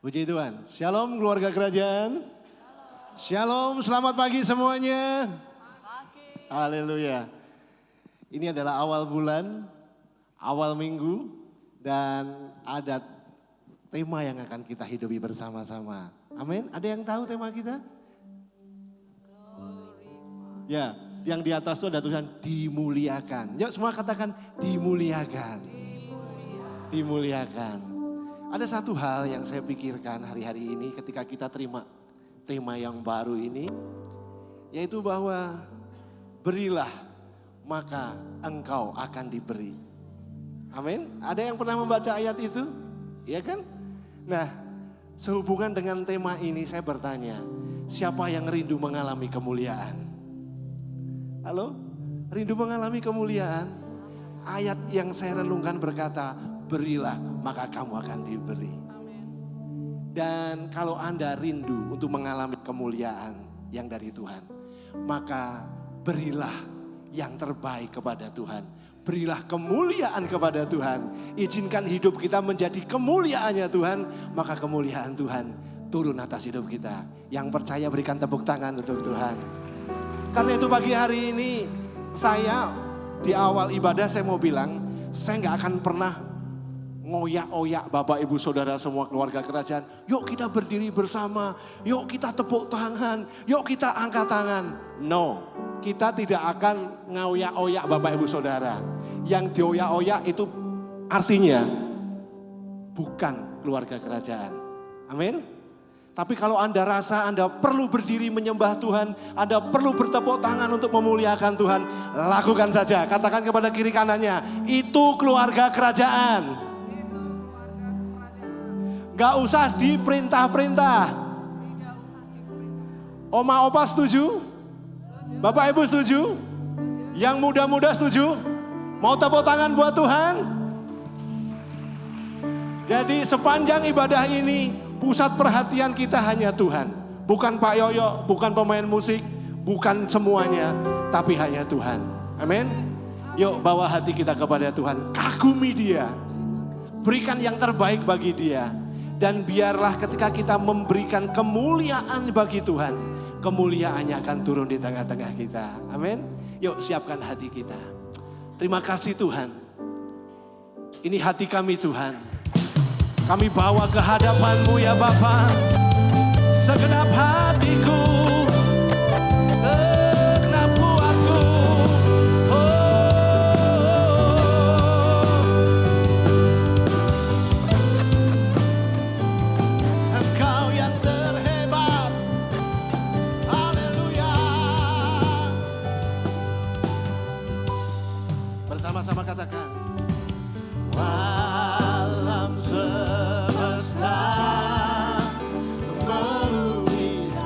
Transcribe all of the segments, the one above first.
Puji Tuhan. Shalom keluarga kerajaan. Shalom, selamat pagi semuanya. Haleluya. Ini adalah awal bulan, awal minggu, dan ada tema yang akan kita hidupi bersama-sama. Amin. Ada yang tahu tema kita? Ya, yang di atas itu ada tulisan dimuliakan. Yuk semua katakan dimuliakan. Dimuliakan. Ada satu hal yang saya pikirkan hari-hari ini ketika kita terima tema yang baru ini. Yaitu bahwa berilah maka engkau akan diberi. Amin. Ada yang pernah membaca ayat itu? Iya kan? Nah, sehubungan dengan tema ini saya bertanya, siapa yang rindu mengalami kemuliaan? Halo? Rindu mengalami kemuliaan? Ayat yang saya renungkan berkata, berilah maka kamu akan diberi. Dan kalau Anda rindu untuk mengalami kemuliaan yang dari Tuhan, maka berilah yang terbaik kepada Tuhan. Berilah kemuliaan kepada Tuhan. Izinkan hidup kita menjadi kemuliaannya Tuhan, maka kemuliaan Tuhan turun atas hidup kita. Yang percaya berikan tepuk tangan untuk Tuhan. Karena itu pagi hari ini saya di awal ibadah saya mau bilang, saya gak akan pernah ngoyak-oyak Bapak Ibu Saudara semua keluarga kerajaan. Yuk kita berdiri bersama, yuk kita tepuk tangan, yuk kita angkat tangan. No, kita tidak akan ngoyak-oyak Bapak Ibu Saudara. Yang dioyak-oyak itu artinya bukan keluarga kerajaan. Amin. Tapi kalau Anda rasa Anda perlu berdiri menyembah Tuhan, Anda perlu bertepuk tangan untuk memuliakan Tuhan, lakukan saja. Katakan kepada kiri kanannya, itu keluarga kerajaan. Gak usah diperintah-perintah. Oma opa setuju? Bapak ibu setuju? Yang muda-muda setuju? Mau tepuk tangan buat Tuhan? Jadi sepanjang ibadah ini pusat perhatian kita hanya Tuhan. Bukan Pak Yoyo, bukan pemain musik, bukan semuanya, tapi hanya Tuhan. Amin. Yuk bawa hati kita kepada Tuhan. Kagumi Dia. Berikan yang terbaik bagi Dia. Dan biarlah ketika kita memberikan kemuliaan bagi Tuhan, kemuliaannya akan turun di tengah-tengah kita. Amin. Yuk siapkan hati kita. Terima kasih Tuhan. Ini hati kami Tuhan. Kami bawa ke hadapan-Mu ya Bapa. Segenap hatiku, segenap kuatku. Engkau yang terhebat. Haleluya. Bersama-sama katakan. Alam semesta melukiskan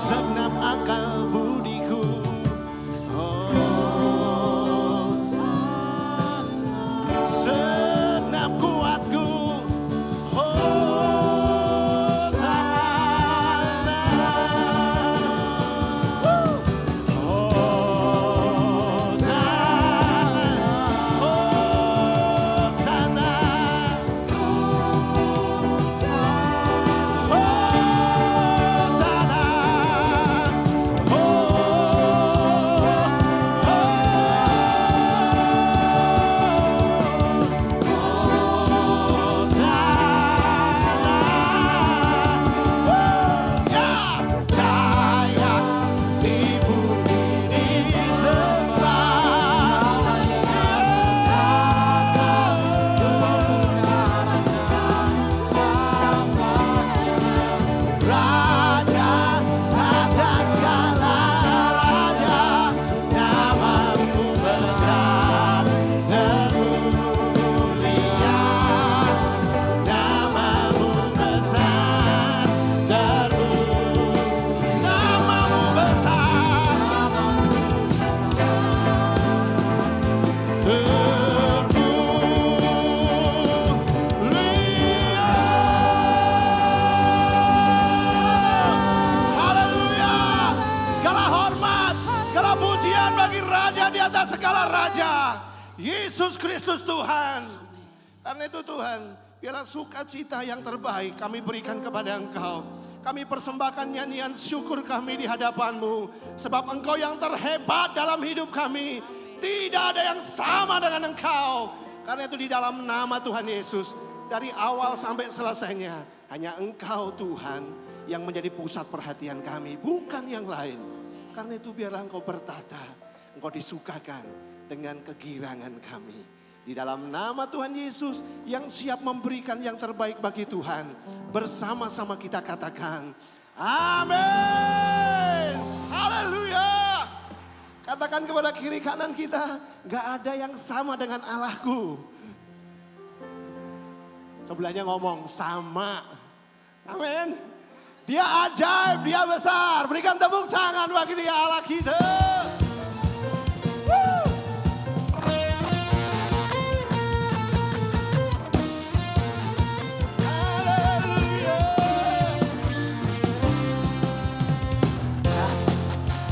segenap akal budiku. Segenap kuatku. Segala raja, Yesus Kristus Tuhan. Karena itu Tuhan, biarlah sukacita yang terbaik kami berikan kepada Engkau. Kami persembahkan nyanyian syukur kami di hadapan-Mu. Sebab Engkau yang terhebat dalam hidup kami. Tidak ada yang sama dengan Engkau. Karena itu di dalam nama Tuhan Yesus, dari awal sampai selesainya, hanya Engkau Tuhan yang menjadi pusat perhatian kami, bukan yang lain. Karena itu biarlah Engkau bertata. Engkau disukakan dengan kegirangan kami. Di dalam nama Tuhan Yesus yang siap memberikan yang terbaik bagi Tuhan. Bersama-sama kita katakan, amin. Haleluya. Katakan kepada kiri kanan kita, gak ada yang sama dengan Allahku. Sebelahnya ngomong, sama. Amin. Dia ajaib, dia besar. Berikan tepuk tangan bagi dia Allah kita.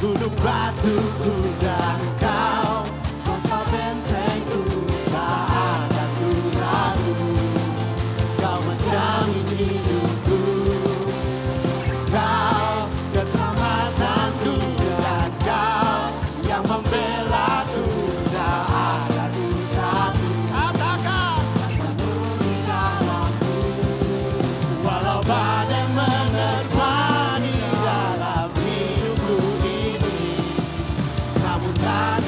Gunung batuku dan Kau, kota bentengku, tak ada ku ragu. Kau menjamin hidupku, Kau keselamatanku, dan Kau yang membelaku, tak ada ku ragu. Katakan, di dalamku, walau badai menerpa di dalam hidupku ini, namun tak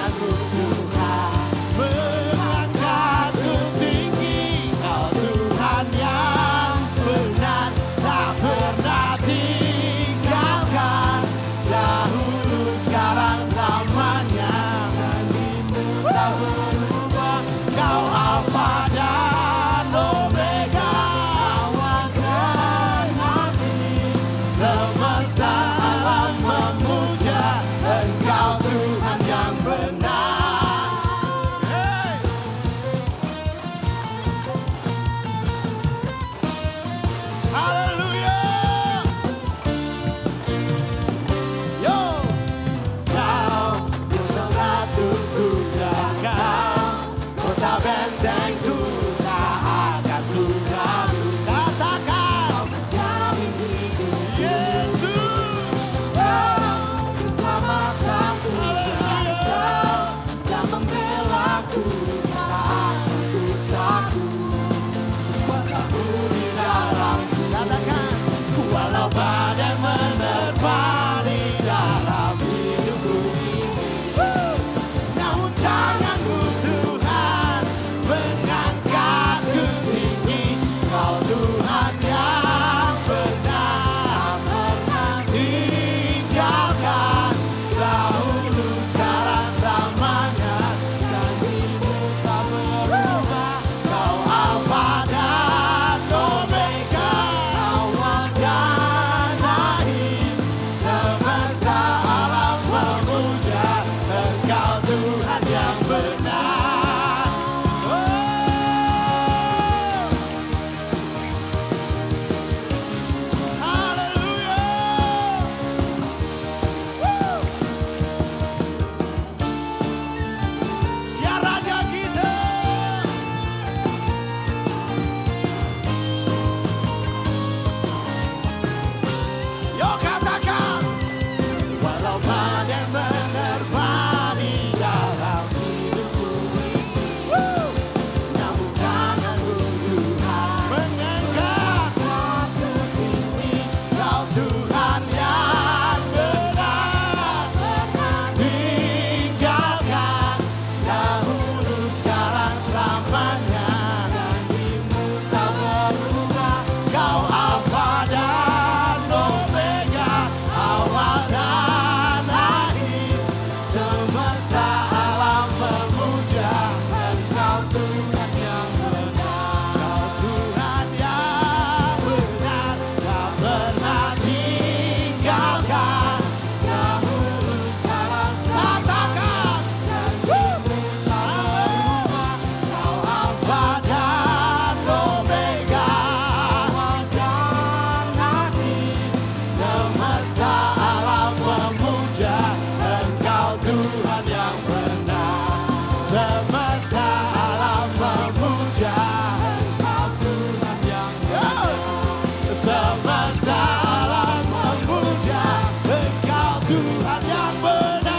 Tuhan yang benar.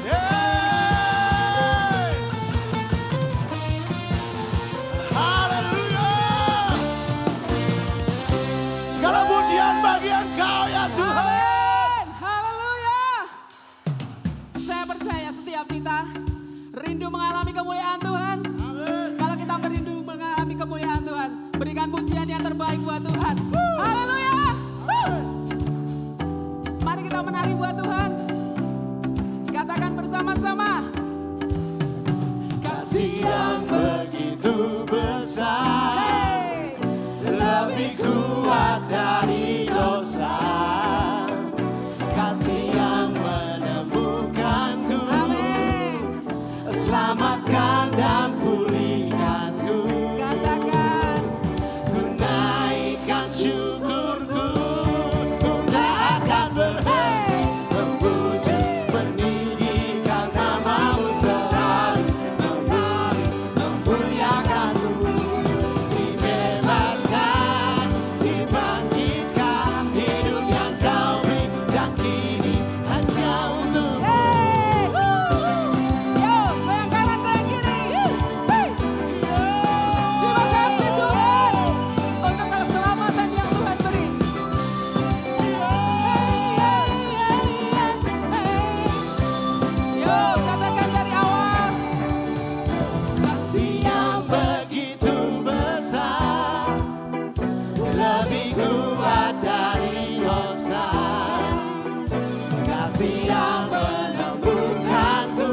Yeay. Haleluya. Segala pujian bagi Engkau ya Tuhan. Haleluya. Saya percaya setiap kita rindu mengalami kemuliaan Tuhan. Kalau kita merindu mengalami kemuliaan Tuhan, berikan pujian yang terbaik buat Tuhan. Haleluya. Mari kita menari buat Tuhan. Katakan bersama-sama. Kasih yang begitu besar, lebih kuat dari dosa. Kasih yang menemukanku, selamatkan dan pulihkanku. Katakan. Ku naikkan syukurku, ku tak akan berhenti memuji, meninggikan namamu selalu, memuliakanmu. Dibebaskan, dibangkitkan, hidup yang kau beri dan kini hanya untukmu. Yo, goyang kanan, goyang kiri. Terima kasih Tuhan untuk keselamatan yang Tuhan beri. Yo, katakan dari awal. Kasih yang begitu besar, lebih kuat dari dosa. Kasih yang menemukanku,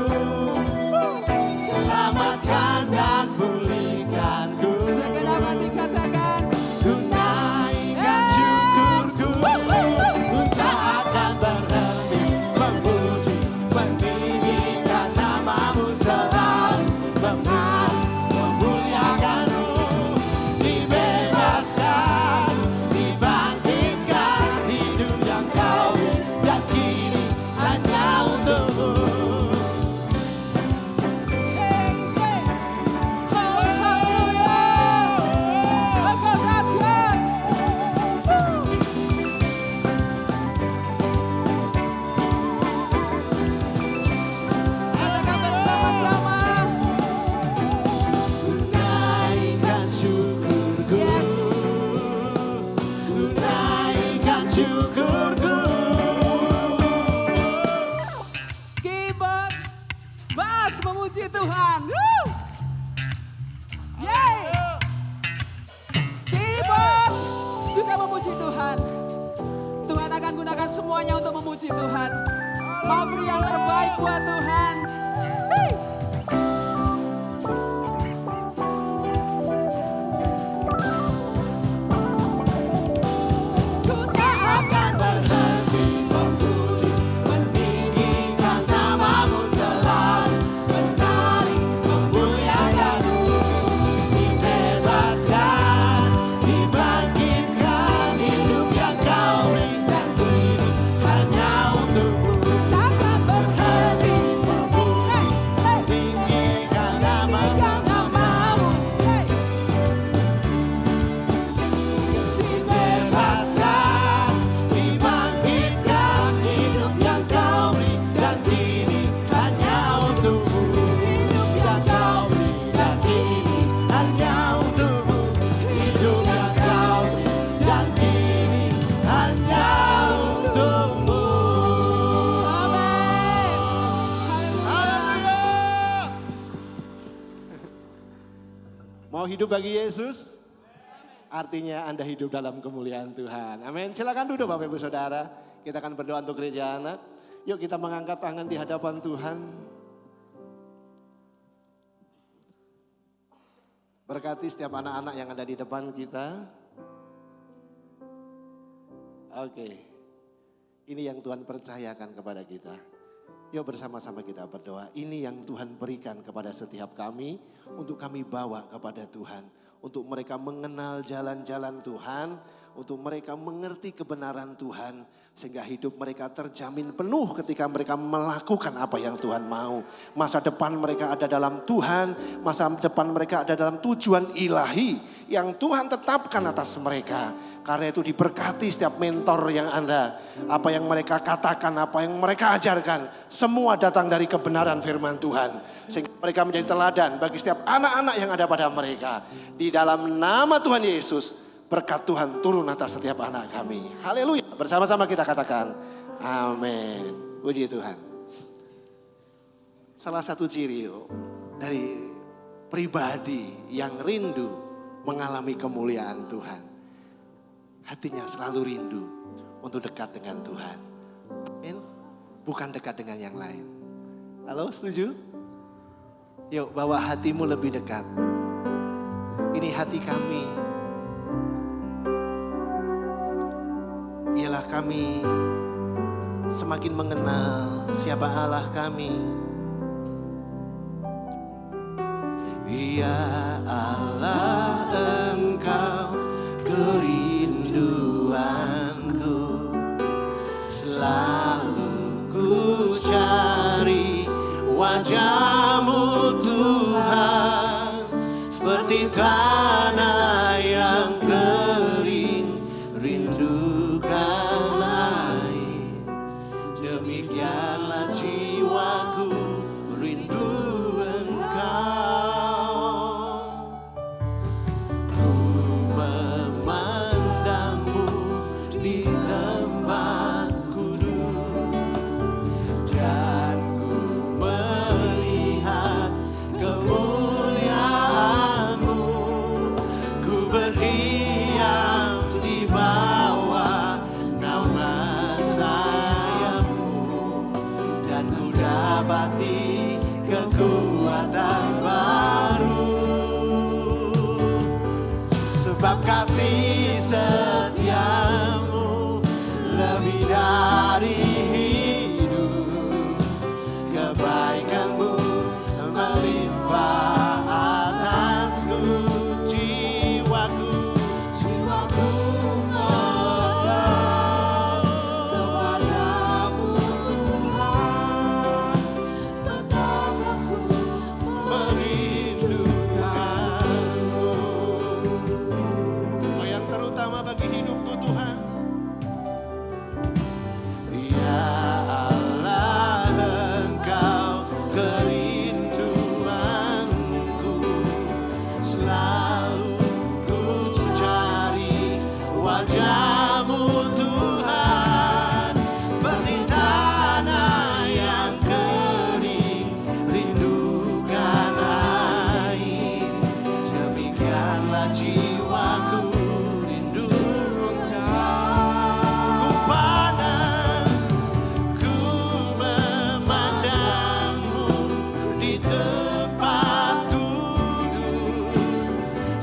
selamatkan dan pulihkanku. Segenap hati katakan. Ku naikkan syukurku, ku tak akan berhenti memuji, meninggikan namamu selalu, memuliakanmu. Dibebaskan, dibangkitkan, hidup yang kau beri dan kini hanya untukmu. Haleluya. Engkau dahsyat. Katakan bersama-sama. Ku naikkan syukurku, Yes. ku naikkan syukurku. Keyboard, bass memuji Tuhan. Woo! Yeay. Keyboard juga memuji Tuhan. Tuhan akan gunakan semuanya untuk memuji Tuhan. Mau beri yang terbaik buat Tuhan. Hey. Ku tak akan Berhenti memuji, meninggikan namamu selalu, menari, memuliakanmu. Dibebaskan, dibangkitkan, hidup yang kau beri dan kini hanya untukmu. takkan berhenti. Memuji, meninggikan namamu, Namamu. Hey. dibebaskan, dibangkitkan, hidup yang kau beri dan kini hanya untukmu. Hidup yang kau beri dan kini hanya untukmu. Hidup yang kau beri dan kini hanya untukmu. Amin. Haleluya. Mau hidup bagi Yesus? Artinya Anda hidup dalam kemuliaan Tuhan. Amin. Silakan duduk Bapak Ibu Saudara. Kita akan berdoa untuk gereja anak. Yuk kita mengangkat tangan di hadapan Tuhan. Berkati setiap anak-anak yang ada di depan kita. Oke. Ini yang Tuhan percayakan kepada kita. Yuk bersama-sama kita berdoa. Ini yang Tuhan berikan kepada setiap kami untuk kami bawa kepada Tuhan. Untuk mereka mengenal jalan-jalan Tuhan, untuk mereka mengerti kebenaran Tuhan. Sehingga hidup mereka terjamin penuh ketika mereka melakukan apa yang Tuhan mau. Masa depan mereka ada dalam Tuhan, masa depan mereka ada dalam tujuan ilahi yang Tuhan tetapkan atas mereka. Karena itu diberkati setiap mentor yang Anda, apa yang mereka katakan, apa yang mereka ajarkan, semua datang dari kebenaran firman Tuhan. Sehingga mereka menjadi teladan bagi setiap anak-anak yang ada pada mereka. Di dalam nama Tuhan Yesus, berkat Tuhan turun atas setiap anak kami. Haleluya. Bersama-sama kita katakan, amin. Puji Tuhan. Salah satu ciri dari pribadi yang rindu mengalami kemuliaan Tuhan. Hatinya selalu rindu untuk dekat dengan Tuhan. Amin. Bukan dekat dengan yang lain. Halo, setuju? Yuk, bawa hatimu lebih dekat. Ini hati kami. Biarlah kami semakin mengenal siapa Allah kami. Ya Allah, Engkau kerinduanku, selalu ku cari wajah-Mu Tuhan, seperti tanah yang kering rindukan air. Demikianlah jiwaku rindu Engkau. Ku memandangmu di tempat kudus, dan ku melihat kemuliaan-Mu. Ku berdiam di bawah naungan sayap-Mu, dan ku dapati kekuatan baru. Sebab kasih setiamu lebih dari hidup, kebaikan-Mu melimpah atasku. Jiwaku melekat kepadamu Tuhan, tetap aku merindukanmu. Oh, yang terutama bagi hidupku Tuhan. Ya Allah, Engkau kerinduanku, selalu ku cari wajah-Mu Tuhan, seperti tanah yang kering rindukan air. Demikianlah jiwaku rindu Engkau. Ku pandang, ku memandangmu di tempat kudus,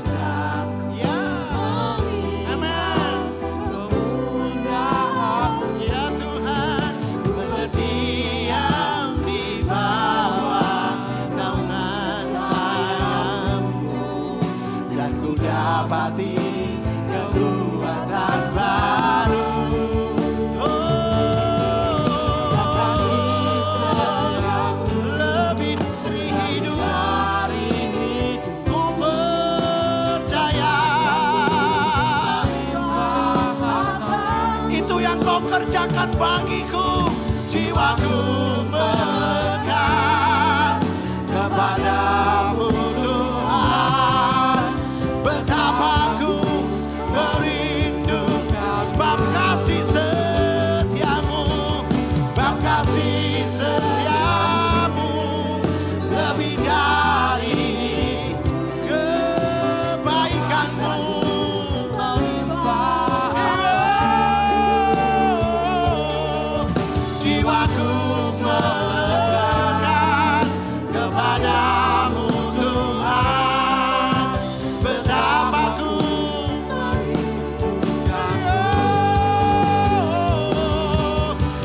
dan ya, amin. Ya Tuhan, berdiam di bawah naungan sayap-Mu, dan ku dapati kekuatan baru. Lebih dari hidup, ku percaya itu yang Kau kerjakan bagiku. Jiwaku melekat kepadamu Tuhan, betapa ku merindu, sebab kasih setiamu, sebab kasih setiamu lebih dari kebaikan-Mu. Jiwaku melekat kepadamu Tuhan, betapa ku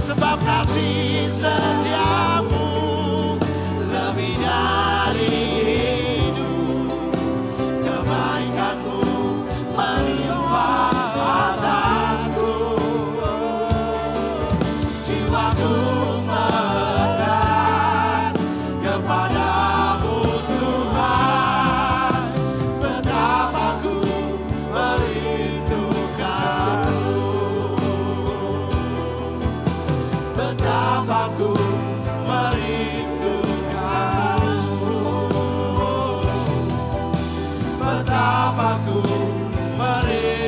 sebab kasih setiamu ku merindukanmu, betapa ku merindukanmu.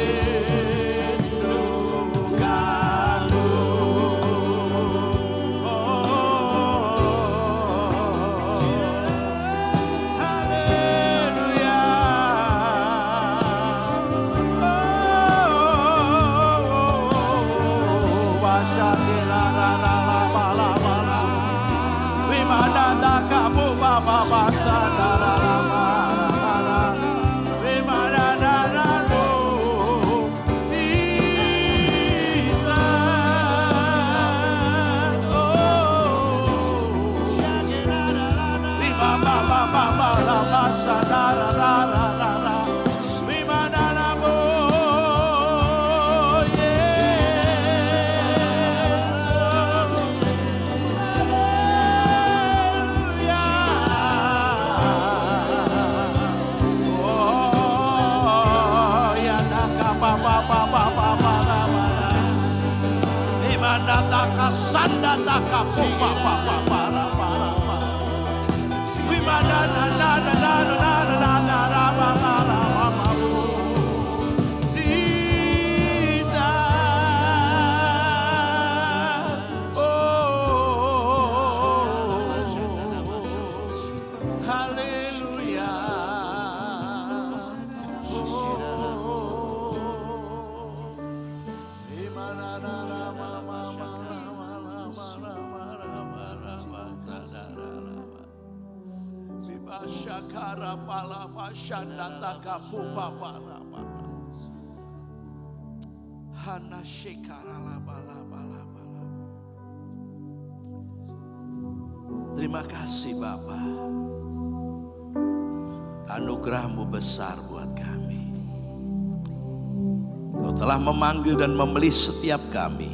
Haleluya. Terima kasih Bapa. Anugerah-Mu besar buat kami. Kau telah memanggil dan memilih setiap kami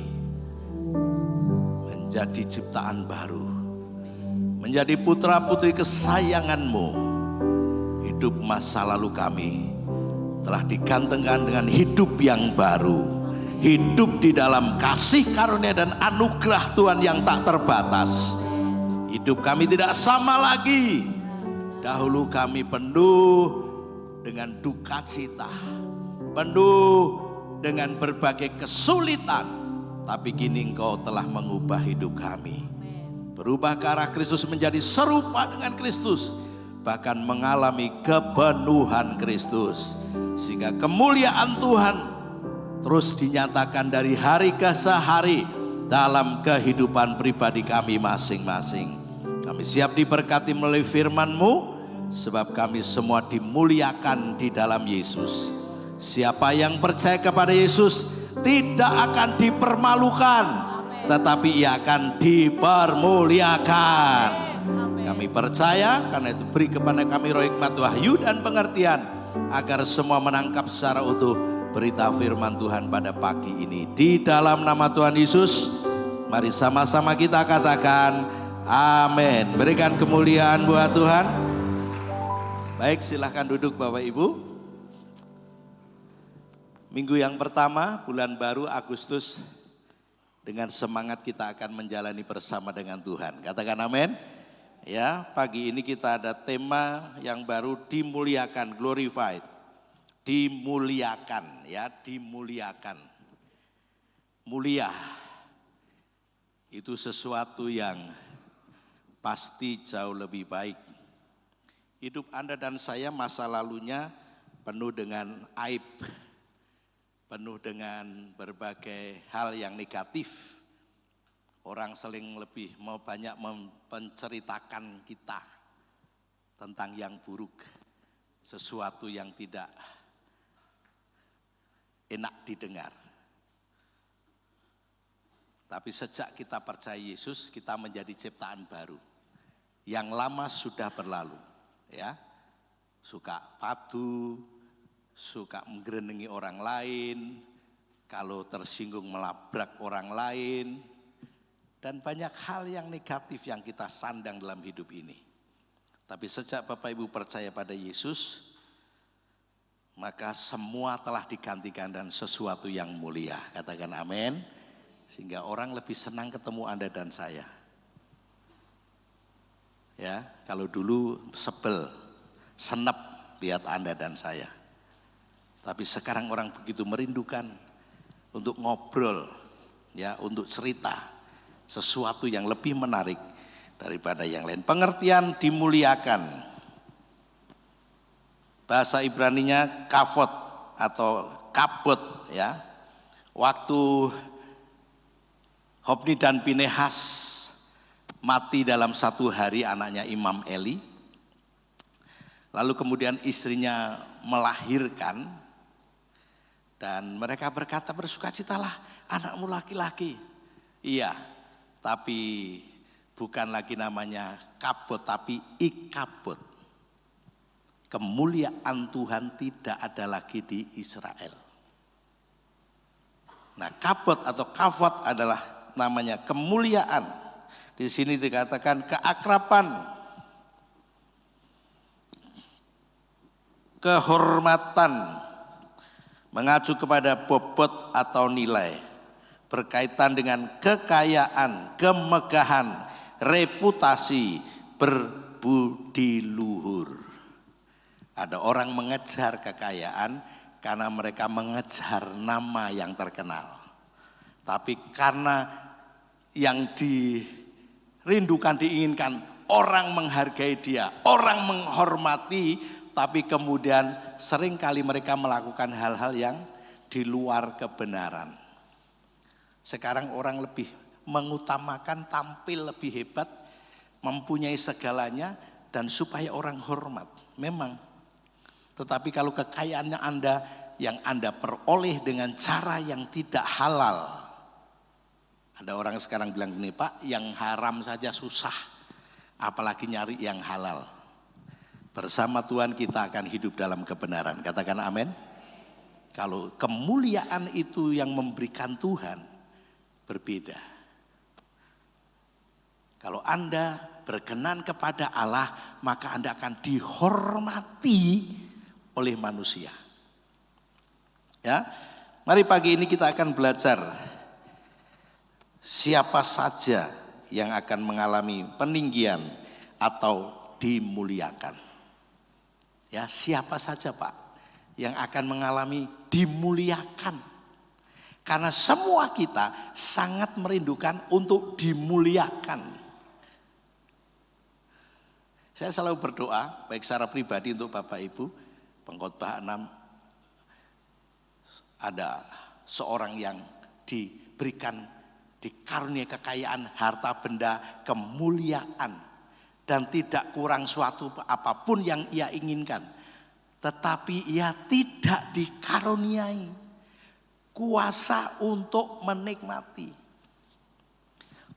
menjadi ciptaan baru, menjadi putra-putri kesayangan-Mu. Hidup masa lalu kami telah digantungkan dengan hidup yang baru. Hidup di dalam kasih karunia dan anugerah Tuhan yang tak terbatas. Hidup kami tidak sama lagi. Dahulu kami penuh dengan duka cita, penuh dengan berbagai kesulitan. Tapi kini Engkau telah mengubah hidup kami. Berubah ke arah Kristus, menjadi serupa dengan Kristus. Bahkan mengalami kepenuhan Kristus. Sehingga kemuliaan Tuhan terus dinyatakan dari hari ke hari dalam kehidupan pribadi kami masing-masing. Kami siap diberkati melalui firman-Mu, sebab kami semua dimuliakan di dalam Yesus. Siapa yang percaya kepada Yesus tidak akan dipermalukan, tetapi ia akan dipermuliakan. Kami percaya, karena itu beri kepada kami roh hikmat, wahyu dan pengertian, agar semua menangkap secara utuh berita firman Tuhan pada pagi ini. Di dalam nama Tuhan Yesus, mari sama-sama kita katakan amin. Berikan kemuliaan buat Tuhan. Baik, silahkan duduk Bapak Ibu. Minggu yang pertama, bulan baru Agustus, dengan semangat kita akan menjalani bersama dengan Tuhan. Katakan amin. Ya, pagi ini kita ada tema yang baru, dimuliakan, glorified. Dimuliakan, ya, dimuliakan. Mulia itu sesuatu yang pasti jauh lebih baik. Hidup Anda dan saya masa lalunya penuh dengan aib, penuh dengan berbagai hal yang negatif. Orang sering lebih mau banyak menceritakan kita tentang yang buruk, sesuatu yang tidak enak didengar. Tapi sejak kita percaya Yesus, kita menjadi ciptaan baru. Yang lama sudah berlalu, ya. Suka padu, suka menggerenengi orang lain, kalau tersinggung melabrak orang lain, dan banyak hal yang negatif yang kita sandang dalam hidup ini. Tapi sejak Bapak Ibu percaya pada Yesus, maka semua telah digantikan dan sesuatu yang mulia. Katakan amin. Sehingga orang lebih senang ketemu Anda dan saya. Ya, kalau dulu sebel, senep lihat Anda dan saya. Tapi sekarang orang begitu merindukan untuk ngobrol, ya, untuk cerita sesuatu yang lebih menarik daripada yang lain. Pengertian dimuliakan. Bahasa Ibraninya kavod atau kabot, ya. Waktu Hofni dan Pinehas mati dalam satu hari anaknya Imam Eli. Lalu kemudian istrinya melahirkan dan mereka berkata, bersukacitalah, anakmu laki-laki. Iya, tapi bukan lagi namanya kabot tapi ikabot. Kemuliaan Tuhan tidak ada lagi di Israel. Nah, kabot atau kavod adalah namanya kemuliaan. Di sini dikatakan keakraban, kehormatan, mengacu kepada bobot atau nilai, berkaitan dengan kekayaan, kemegahan, reputasi, berbudi luhur. Ada orang mengejar kekayaan karena mereka mengejar nama yang terkenal. Tapi karena yang dirindukan, diinginkan, orang menghargai dia, orang menghormati, tapi kemudian seringkali mereka melakukan hal-hal yang di luar kebenaran. Sekarang orang lebih mengutamakan tampil lebih hebat, mempunyai segalanya, dan supaya orang hormat. Memang. Tetapi kalau kekayaannya Anda yang Anda peroleh dengan cara yang tidak halal. Ada orang sekarang bilang gini, Pak, yang haram saja susah, apalagi nyari yang halal. Bersama Tuhan kita akan hidup dalam kebenaran. Katakan amin. Kalau kemuliaan itu yang memberikan Tuhan, berbeda. Kalau Anda berkenan kepada Allah, maka Anda akan dihormati oleh manusia. Ya, mari pagi ini kita akan belajar siapa saja yang akan mengalami peninggian atau dimuliakan. Ya, siapa saja Pak yang akan mengalami dimuliakan. Karena semua kita sangat merindukan untuk dimuliakan. Saya selalu berdoa, baik secara pribadi untuk Bapak Ibu, pengkhotbah 6, ada seorang yang diberikan, dikaruniai kekayaan, harta benda, kemuliaan, dan tidak kurang suatu apapun yang ia inginkan. Tetapi ia tidak dikaruniai kuasa untuk menikmati.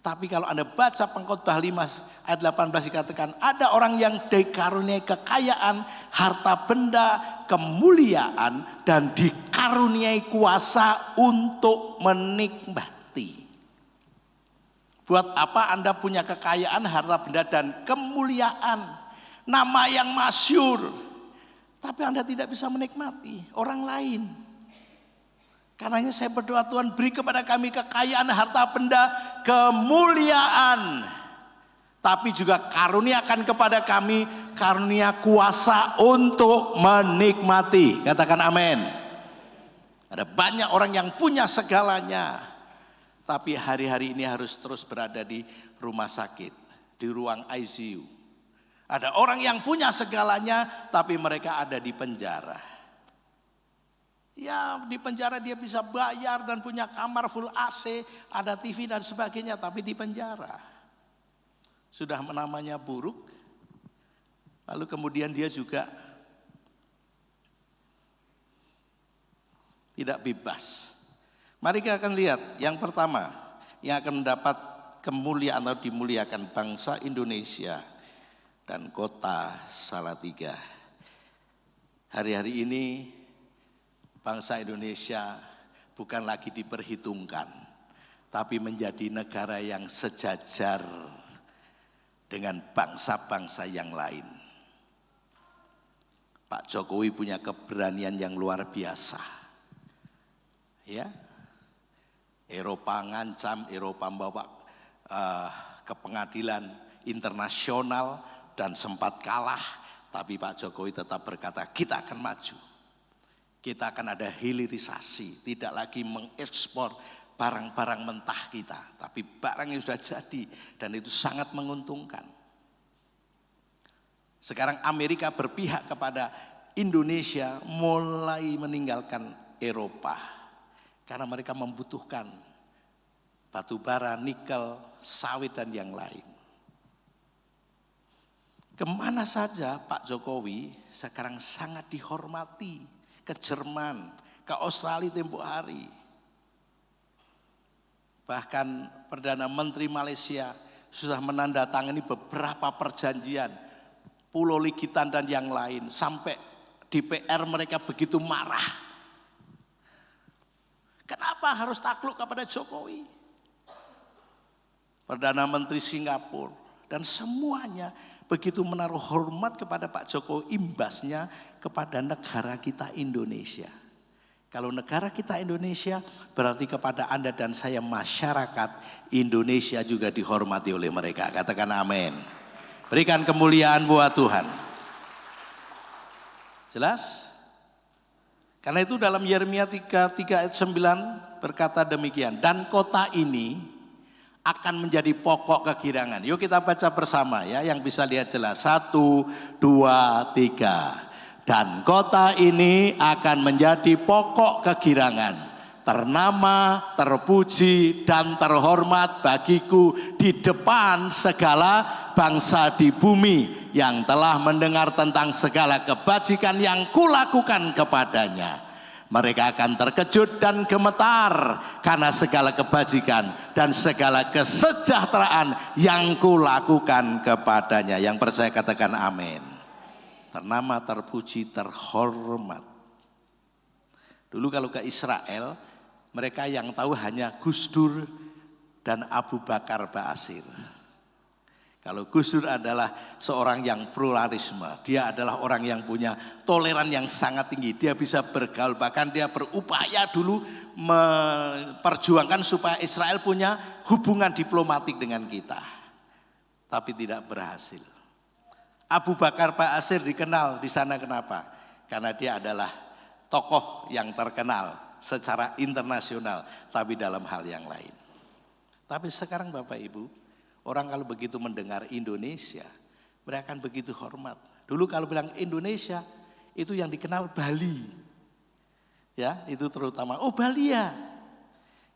Tapi kalau Anda baca pengkhotbah 5 ayat 18 dikatakan ada orang yang dikaruniai kekayaan, harta benda, kemuliaan, dan dikaruniai kuasa untuk menikmati. Buat apa Anda punya kekayaan, harta benda, dan kemuliaan, nama yang masyhur, tapi Anda tidak bisa menikmati orang lain? Karenanya saya berdoa, Tuhan beri kepada kami kekayaan, harta benda, kemuliaan. Tapi juga karuniakan kepada kami karunia kuasa untuk menikmati. Katakan amin. Ada banyak orang yang punya segalanya, tapi hari-hari ini harus terus berada di rumah sakit, di ruang ICU. Ada orang yang punya segalanya, tapi mereka ada di penjara. Ya, di penjara dia bisa bayar dan punya kamar full AC, ada TV dan sebagainya, tapi di penjara. Sudah namanya buruk. Lalu kemudian dia juga tidak bebas. Mari kita akan lihat yang pertama yang akan mendapat kemuliaan atau dimuliakan bangsa Indonesia dan kota Salatiga. Hari-hari ini bangsa Indonesia bukan lagi diperhitungkan, tapi menjadi negara yang sejajar dengan bangsa-bangsa yang lain. Pak Jokowi punya keberanian yang luar biasa. Ya, Eropa ngancam, Eropa membawa ke pengadilan, internasional dan sempat kalah, tapi Pak Jokowi tetap berkata kita akan maju. Kita akan ada hilirisasi, tidak lagi mengekspor barang-barang mentah kita, tapi barang yang sudah jadi dan itu sangat menguntungkan. Sekarang Amerika berpihak kepada Indonesia mulai meninggalkan Eropa karena mereka membutuhkan batu bara, nikel, sawit dan yang lain. Kemana saja Pak Jokowi sekarang sangat dihormati, ke Jerman, ke Australia tempo hari. Bahkan Perdana Menteri Malaysia sudah menandatangani beberapa perjanjian, Pulau Ligitan dan yang lain, sampai DPR mereka begitu marah. Kenapa harus takluk kepada Jokowi? Perdana Menteri Singapura dan semuanya begitu menaruh hormat kepada Pak Jokowi, imbasnya kepada negara kita Indonesia. Kalau negara kita Indonesia berarti kepada Anda dan saya masyarakat Indonesia juga dihormati oleh mereka. Katakan amin. Berikan kemuliaan buat Tuhan. Jelas? Karena itu dalam Yeremia 3 ayat 9 berkata demikian. Dan kota ini akan menjadi pokok kegirangan. Yuk kita baca bersama ya, yang bisa lihat jelas. 1, 2, 3. Dan kota ini akan menjadi pokok kegirangan, ternama, terpuji, dan terhormat bagiku di depan segala bangsa di bumi yang telah mendengar tentang segala kebajikan yang kulakukan kepadanya. Mereka akan terkejut dan gemetar karena segala kebajikan dan segala kesejahteraan yang kulakukan kepadanya. Yang percaya katakan amin. Ternama, terpuji, terhormat. Dulu kalau ke Israel, mereka yang tahu hanya Gus Dur dan Abu Bakar Ba'asyir. Kalau Gus Dur adalah seorang yang pluralisme, dia adalah orang yang punya toleran yang sangat tinggi. Dia bisa bergaul, bahkan dia berupaya dulu memperjuangkan supaya Israel punya hubungan diplomatik dengan kita. Tapi tidak berhasil. Abu Bakar Ba'asyir dikenal di sana kenapa? Karena dia adalah tokoh yang terkenal secara internasional, tapi dalam hal yang lain. Tapi sekarang Bapak Ibu, orang kalau begitu mendengar Indonesia, mereka akan begitu hormat. Dulu kalau bilang Indonesia, itu yang dikenal Bali. Ya, itu terutama, oh Bali ya.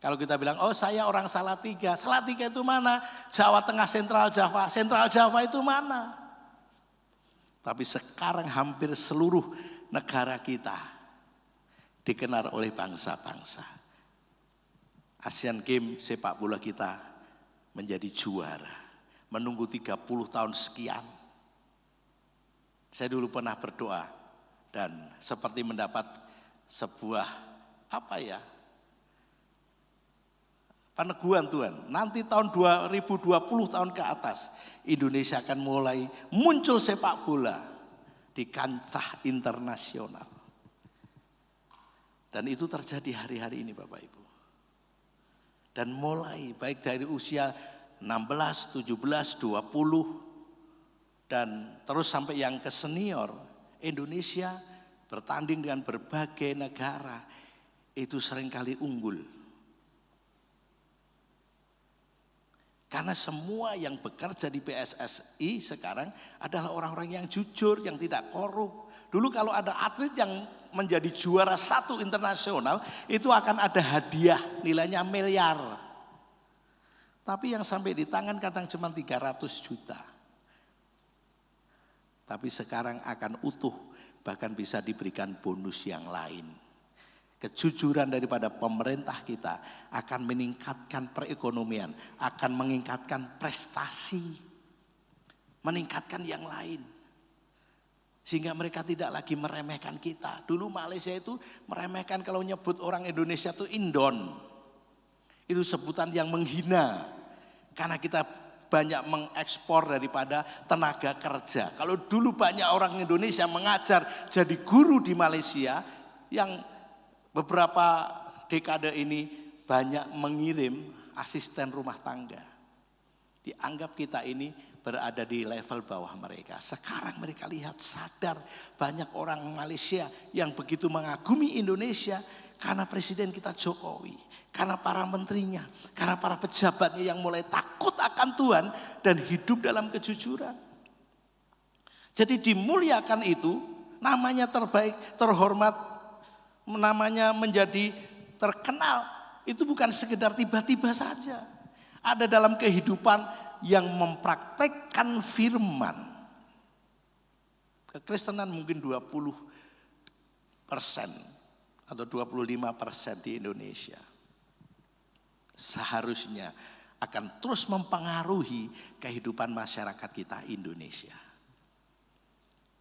Kalau kita bilang, oh saya orang Salatiga. Salatiga itu mana? Jawa Tengah, Sentral Java. Sentral Java itu mana? Tapi sekarang hampir seluruh negara kita dikenal oleh bangsa-bangsa. Asian Games sepak bola kita menjadi juara, menunggu 30 tahun sekian. Saya dulu pernah berdoa dan seperti mendapat sebuah peneguhan Tuhan. Nanti tahun 2020 tahun ke atas, Indonesia akan mulai muncul sepak bola di kancah internasional. Dan itu terjadi hari-hari ini Bapak Ibu. Dan mulai baik dari usia 16, 17, 20 dan terus sampai yang ke senior, Indonesia bertanding dengan berbagai negara itu seringkali unggul. Karena semua yang bekerja di PSSI sekarang adalah orang-orang yang jujur, yang tidak korup. Dulu kalau ada atlet yang menjadi juara 1 internasional, itu akan ada hadiah nilainya miliar. Tapi yang sampai di tangan kadang cuma 300 juta. Tapi sekarang akan utuh, bahkan bisa diberikan bonus yang lain. Kejujuran daripada pemerintah kita akan meningkatkan perekonomian, akan meningkatkan prestasi, meningkatkan yang lain. Sehingga mereka tidak lagi meremehkan kita. Dulu Malaysia itu meremehkan kalau nyebut orang Indonesia itu Indon. Itu sebutan yang menghina. Karena kita banyak mengekspor daripada tenaga kerja. Kalau dulu banyak orang Indonesia mengajar jadi guru di Malaysia, yang beberapa dekade ini banyak mengirim asisten rumah tangga. Dianggap kita ini berada di level bawah mereka. Sekarang mereka lihat, sadar banyak orang Malaysia yang begitu mengagumi Indonesia karena presiden kita Jokowi, karena para menterinya, karena para pejabatnya yang mulai takut akan Tuhan dan hidup dalam kejujuran. Jadi dimuliakan itu, namanya terbaik, terhormat, namanya menjadi terkenal, itu bukan sekedar tiba-tiba saja. Ada dalam kehidupan yang mempraktekkan firman. Kekristenan mungkin 20% atau 25% di Indonesia. Seharusnya akan terus mempengaruhi kehidupan masyarakat kita Indonesia.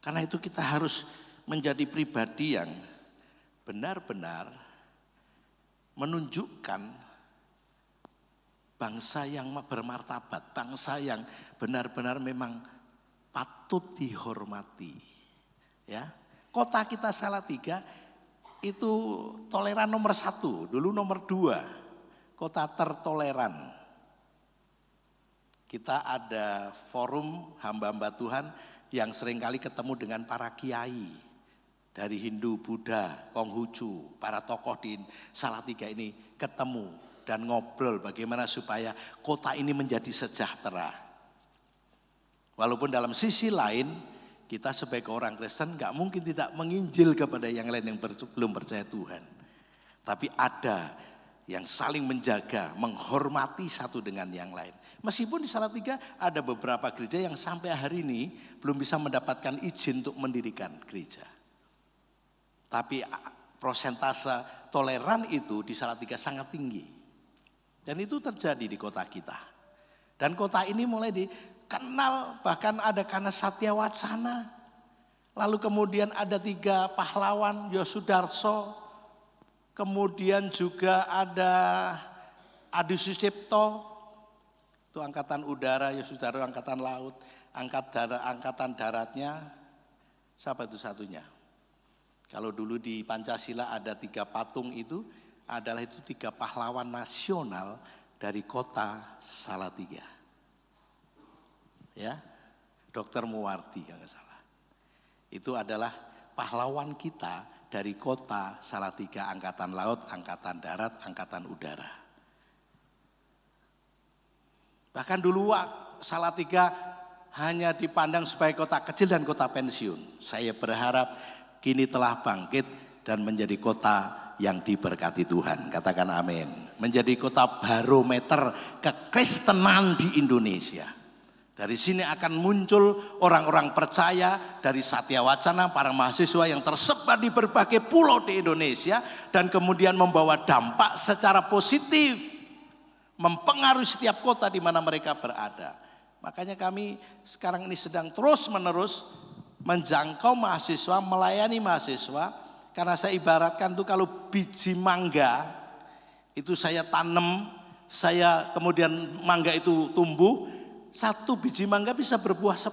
Karena itu kita harus menjadi pribadi yang benar-benar menunjukkan bangsa yang bermartabat, bangsa yang benar-benar memang patut dihormati. Ya, kota kita Salatiga itu toleran nomor 1, dulu nomor 2, kota tertoleran. Kita ada forum hamba-hamba Tuhan yang seringkali ketemu dengan para kiai dari Hindu, Buddha, Konghucu, para tokoh di Salatiga ini ketemu dan ngobrol bagaimana supaya kota ini menjadi sejahtera. Walaupun dalam sisi lain kita sebagai orang Kristen gak mungkin tidak menginjil kepada yang lain yang belum percaya Tuhan. Tapi ada yang saling menjaga, menghormati satu dengan yang lain. Meskipun di Salatiga ada beberapa gereja yang sampai hari ini belum bisa mendapatkan izin untuk mendirikan gereja. Tapi prosentase toleran itu di Salatiga sangat tinggi. Dan itu terjadi di kota kita. Dan kota ini mulai dikenal, bahkan ada karena Satya Wacana. Lalu kemudian ada 3 pahlawan, Yosudarso. Kemudian juga ada Adi Sucipto, itu angkatan udara, Yosudarso angkatan laut, angkatan daratnya, siapa itu satunya? Kalau dulu di Pancasila ada 3 patung itu, adalah itu 3 pahlawan nasional dari kota Salatiga. Ya, Dr. Muwardi kalau nggak salah. Itu adalah pahlawan kita dari kota Salatiga, angkatan laut, angkatan darat, angkatan udara. Bahkan dulu Salatiga hanya dipandang sebagai kota kecil dan kota pensiun. Saya berharap kini telah bangkit dan menjadi kota yang diberkati Tuhan. Katakan amin. Menjadi kota barometer kekristenan di Indonesia. Dari sini akan muncul orang-orang percaya dari Satya Wacana, para mahasiswa yang tersebar di berbagai pulau di Indonesia dan kemudian membawa dampak secara positif, mempengaruhi setiap kota di mana mereka berada. Makanya kami sekarang ini sedang terus-menerus menjangkau mahasiswa, melayani mahasiswa, karena saya ibaratkan tuh kalau biji mangga itu saya tanam, saya kemudian mangga itu tumbuh. 1 biji mangga bisa berbuah 10,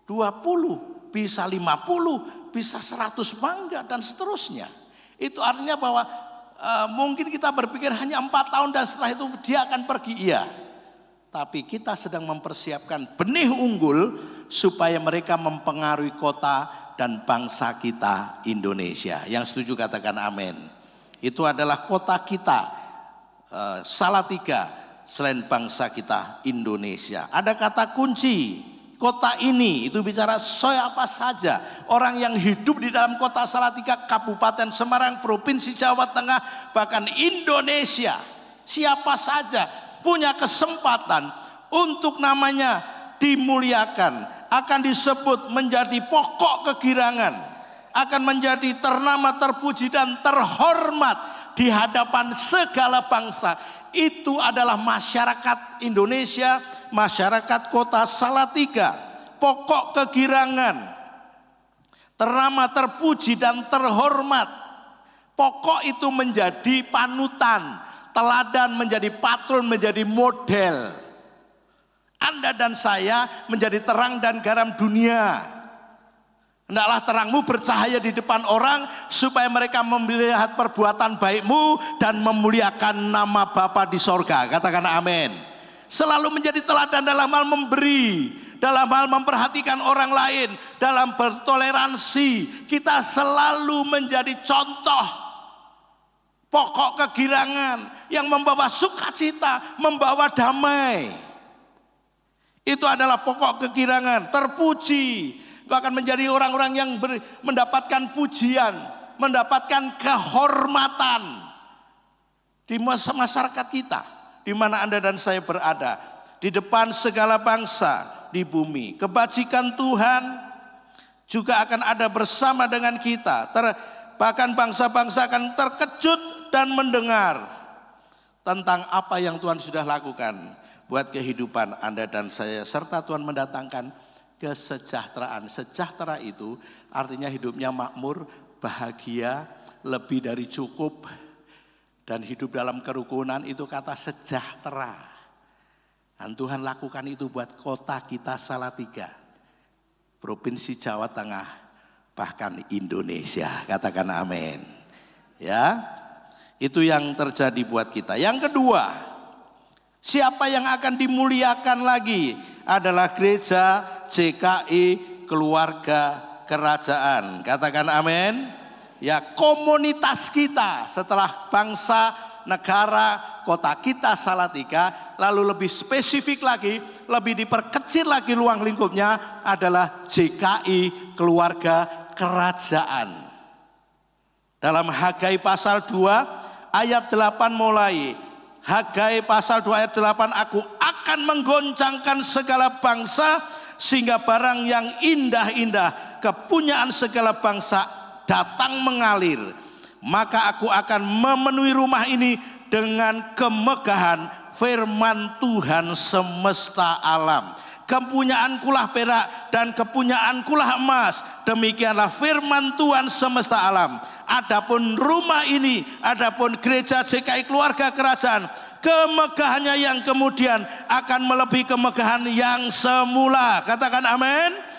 20, bisa 50, bisa 100 mangga dan seterusnya. Itu artinya bahwa mungkin kita berpikir hanya 4 tahun dan setelah itu dia akan pergi, iya. Tapi kita sedang mempersiapkan benih unggul supaya mereka mempengaruhi kota dan bangsa kita Indonesia. Yang setuju katakan amin. Itu adalah kota kita, Salatiga. Selain bangsa kita Indonesia. Ada kata kunci. Kota ini itu bicara siapa saja. Orang yang hidup di dalam kota Salatiga, Kabupaten Semarang, Provinsi Jawa Tengah, bahkan Indonesia. Siapa saja punya kesempatan untuk namanya dimuliakan. Akan disebut menjadi pokok kegirangan. Akan menjadi ternama, terpuji dan terhormat di hadapan segala bangsa. Itu adalah masyarakat Indonesia, masyarakat kota Salatiga, pokok kegirangan, ternama, terpuji dan terhormat. Pokok itu menjadi panutan, teladan, menjadi patron, menjadi model. Anda dan saya menjadi terang dan garam dunia. Hendaklah terangmu bercahaya di depan orang supaya mereka melihat perbuatan baikmu dan memuliakan nama Bapa di sorga. Katakan amin. Selalu menjadi teladan dalam hal memberi, dalam hal memperhatikan orang lain, dalam bertoleransi. Kita selalu menjadi contoh pokok kegirangan yang membawa sukacita, membawa damai. Itu adalah pokok kegirangan, terpuji. Kau akan menjadi orang-orang yang mendapatkan pujian, mendapatkan kehormatan di masyarakat kita, di mana Anda dan saya berada, di depan segala bangsa di bumi. Kebajikan Tuhan juga akan ada bersama dengan kita. Bahkan bangsa-bangsa akan terkejut dan mendengar tentang apa yang Tuhan sudah lakukan buat kehidupan Anda dan saya, serta Tuhan mendatangkan kesejahteraan. Sejahtera itu artinya hidupnya makmur, bahagia, lebih dari cukup, dan hidup dalam kerukunan. Itu kata sejahtera. Dan Tuhan lakukan itu buat kota kita Salatiga, Provinsi Jawa Tengah, bahkan Indonesia. Katakan amin. Ya, itu yang terjadi buat kita. Yang kedua, siapa yang akan dimuliakan lagi adalah gereja JKI Keluarga Kerajaan. Katakan amin. Ya, komunitas kita setelah bangsa, negara, kota kita Salatiga, lalu lebih spesifik lagi, lebih diperkecil lagi ruang lingkupnya adalah JKI Keluarga Kerajaan. Dalam Hagai pasal 2 ayat 8 mulai, Hagai pasal 2 ayat 8, aku akan menggoncangkan segala bangsa sehingga barang yang indah-indah kepunyaan segala bangsa datang mengalir. Maka aku akan memenuhi rumah ini dengan kemegahan firman Tuhan semesta alam. Kepunyaankulah perak dan kepunyaankulah emas, demikianlah firman Tuhan semesta alam. Adapun rumah ini, adapun gereja JKI Keluarga Kerajaan, kemegahannya yang kemudian akan melebihi kemegahan yang semula. Katakan amin.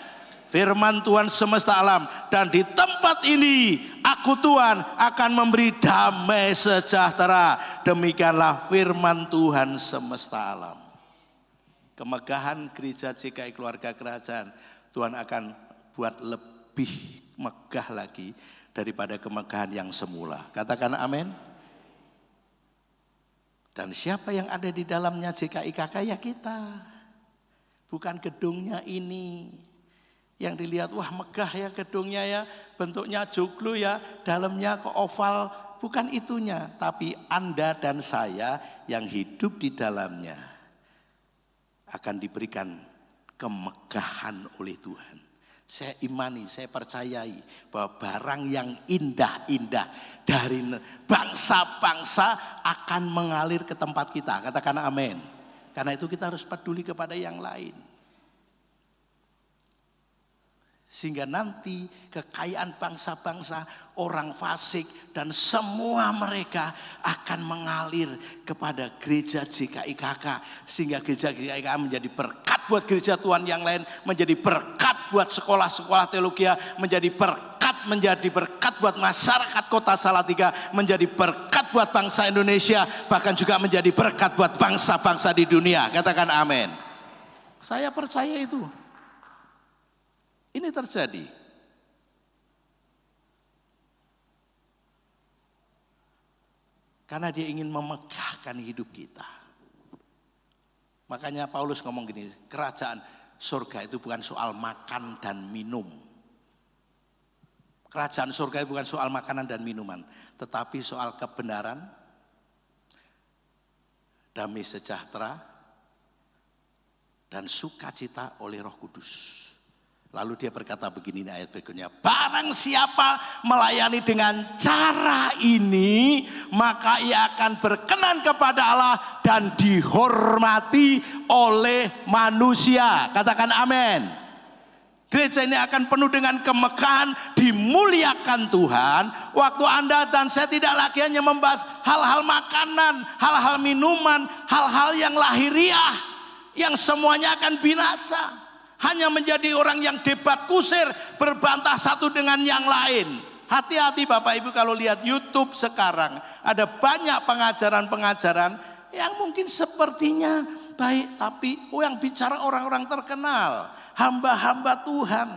Firman Tuhan semesta alam, dan di tempat ini aku Tuhan akan memberi damai sejahtera. Demikianlah firman Tuhan semesta alam. Kemegahan gereja JKI Keluarga Kerajaan, Tuhan akan buat lebih megah lagi daripada kemegahan yang semula. Katakan amin. Dan siapa yang ada di dalamnya JKI KK? Ya kita. Bukan gedungnya ini. Yang dilihat, wah megah ya gedungnya ya, bentuknya joglo ya, dalamnya ke oval. Bukan itunya, tapi Anda dan saya yang hidup di dalamnya akan diberikan kemegahan oleh Tuhan. Saya imani, saya percayai bahwa barang yang indah-indah dari bangsa-bangsa akan mengalir ke tempat kita. Katakan amin. Karena itu kita harus peduli kepada yang lain. Sehingga nanti kekayaan bangsa-bangsa, orang fasik dan semua mereka akan mengalir kepada gereja JKI KK. Sehingga gereja JKI KK menjadi berkat buat gereja Tuhan yang lain, menjadi berkat buat sekolah-sekolah teologi, menjadi berkat buat masyarakat kota Salatiga, menjadi berkat buat bangsa Indonesia, bahkan juga menjadi berkat buat bangsa-bangsa di dunia. Katakan amin. Saya percaya itu. Ini terjadi. Karena dia ingin memegahkan hidup kita. Makanya Paulus ngomong gini, kerajaan surga itu bukan soal makan dan minum. Kerajaan surga itu bukan soal makanan dan minuman, tetapi soal kebenaran, damai sejahtera, dan sukacita oleh Roh Kudus. Lalu dia berkata begini, ayat berikutnya, barang siapa melayani dengan cara ini, maka ia akan berkenan kepada Allah dan dihormati oleh manusia. Katakan amin. Gereja ini akan penuh dengan kemegahan, dimuliakan Tuhan. Waktu Anda dan saya tidak lagi hanya membahas hal-hal makanan, hal-hal minuman, hal-hal yang lahiriah, yang semuanya akan binasa. Hanya menjadi orang yang debat kusir, berbantah satu dengan yang lain. Hati-hati Bapak Ibu kalau lihat YouTube sekarang, ada banyak pengajaran-pengajaran yang mungkin sepertinya baik, tapi yang bicara orang-orang terkenal, hamba-hamba Tuhan.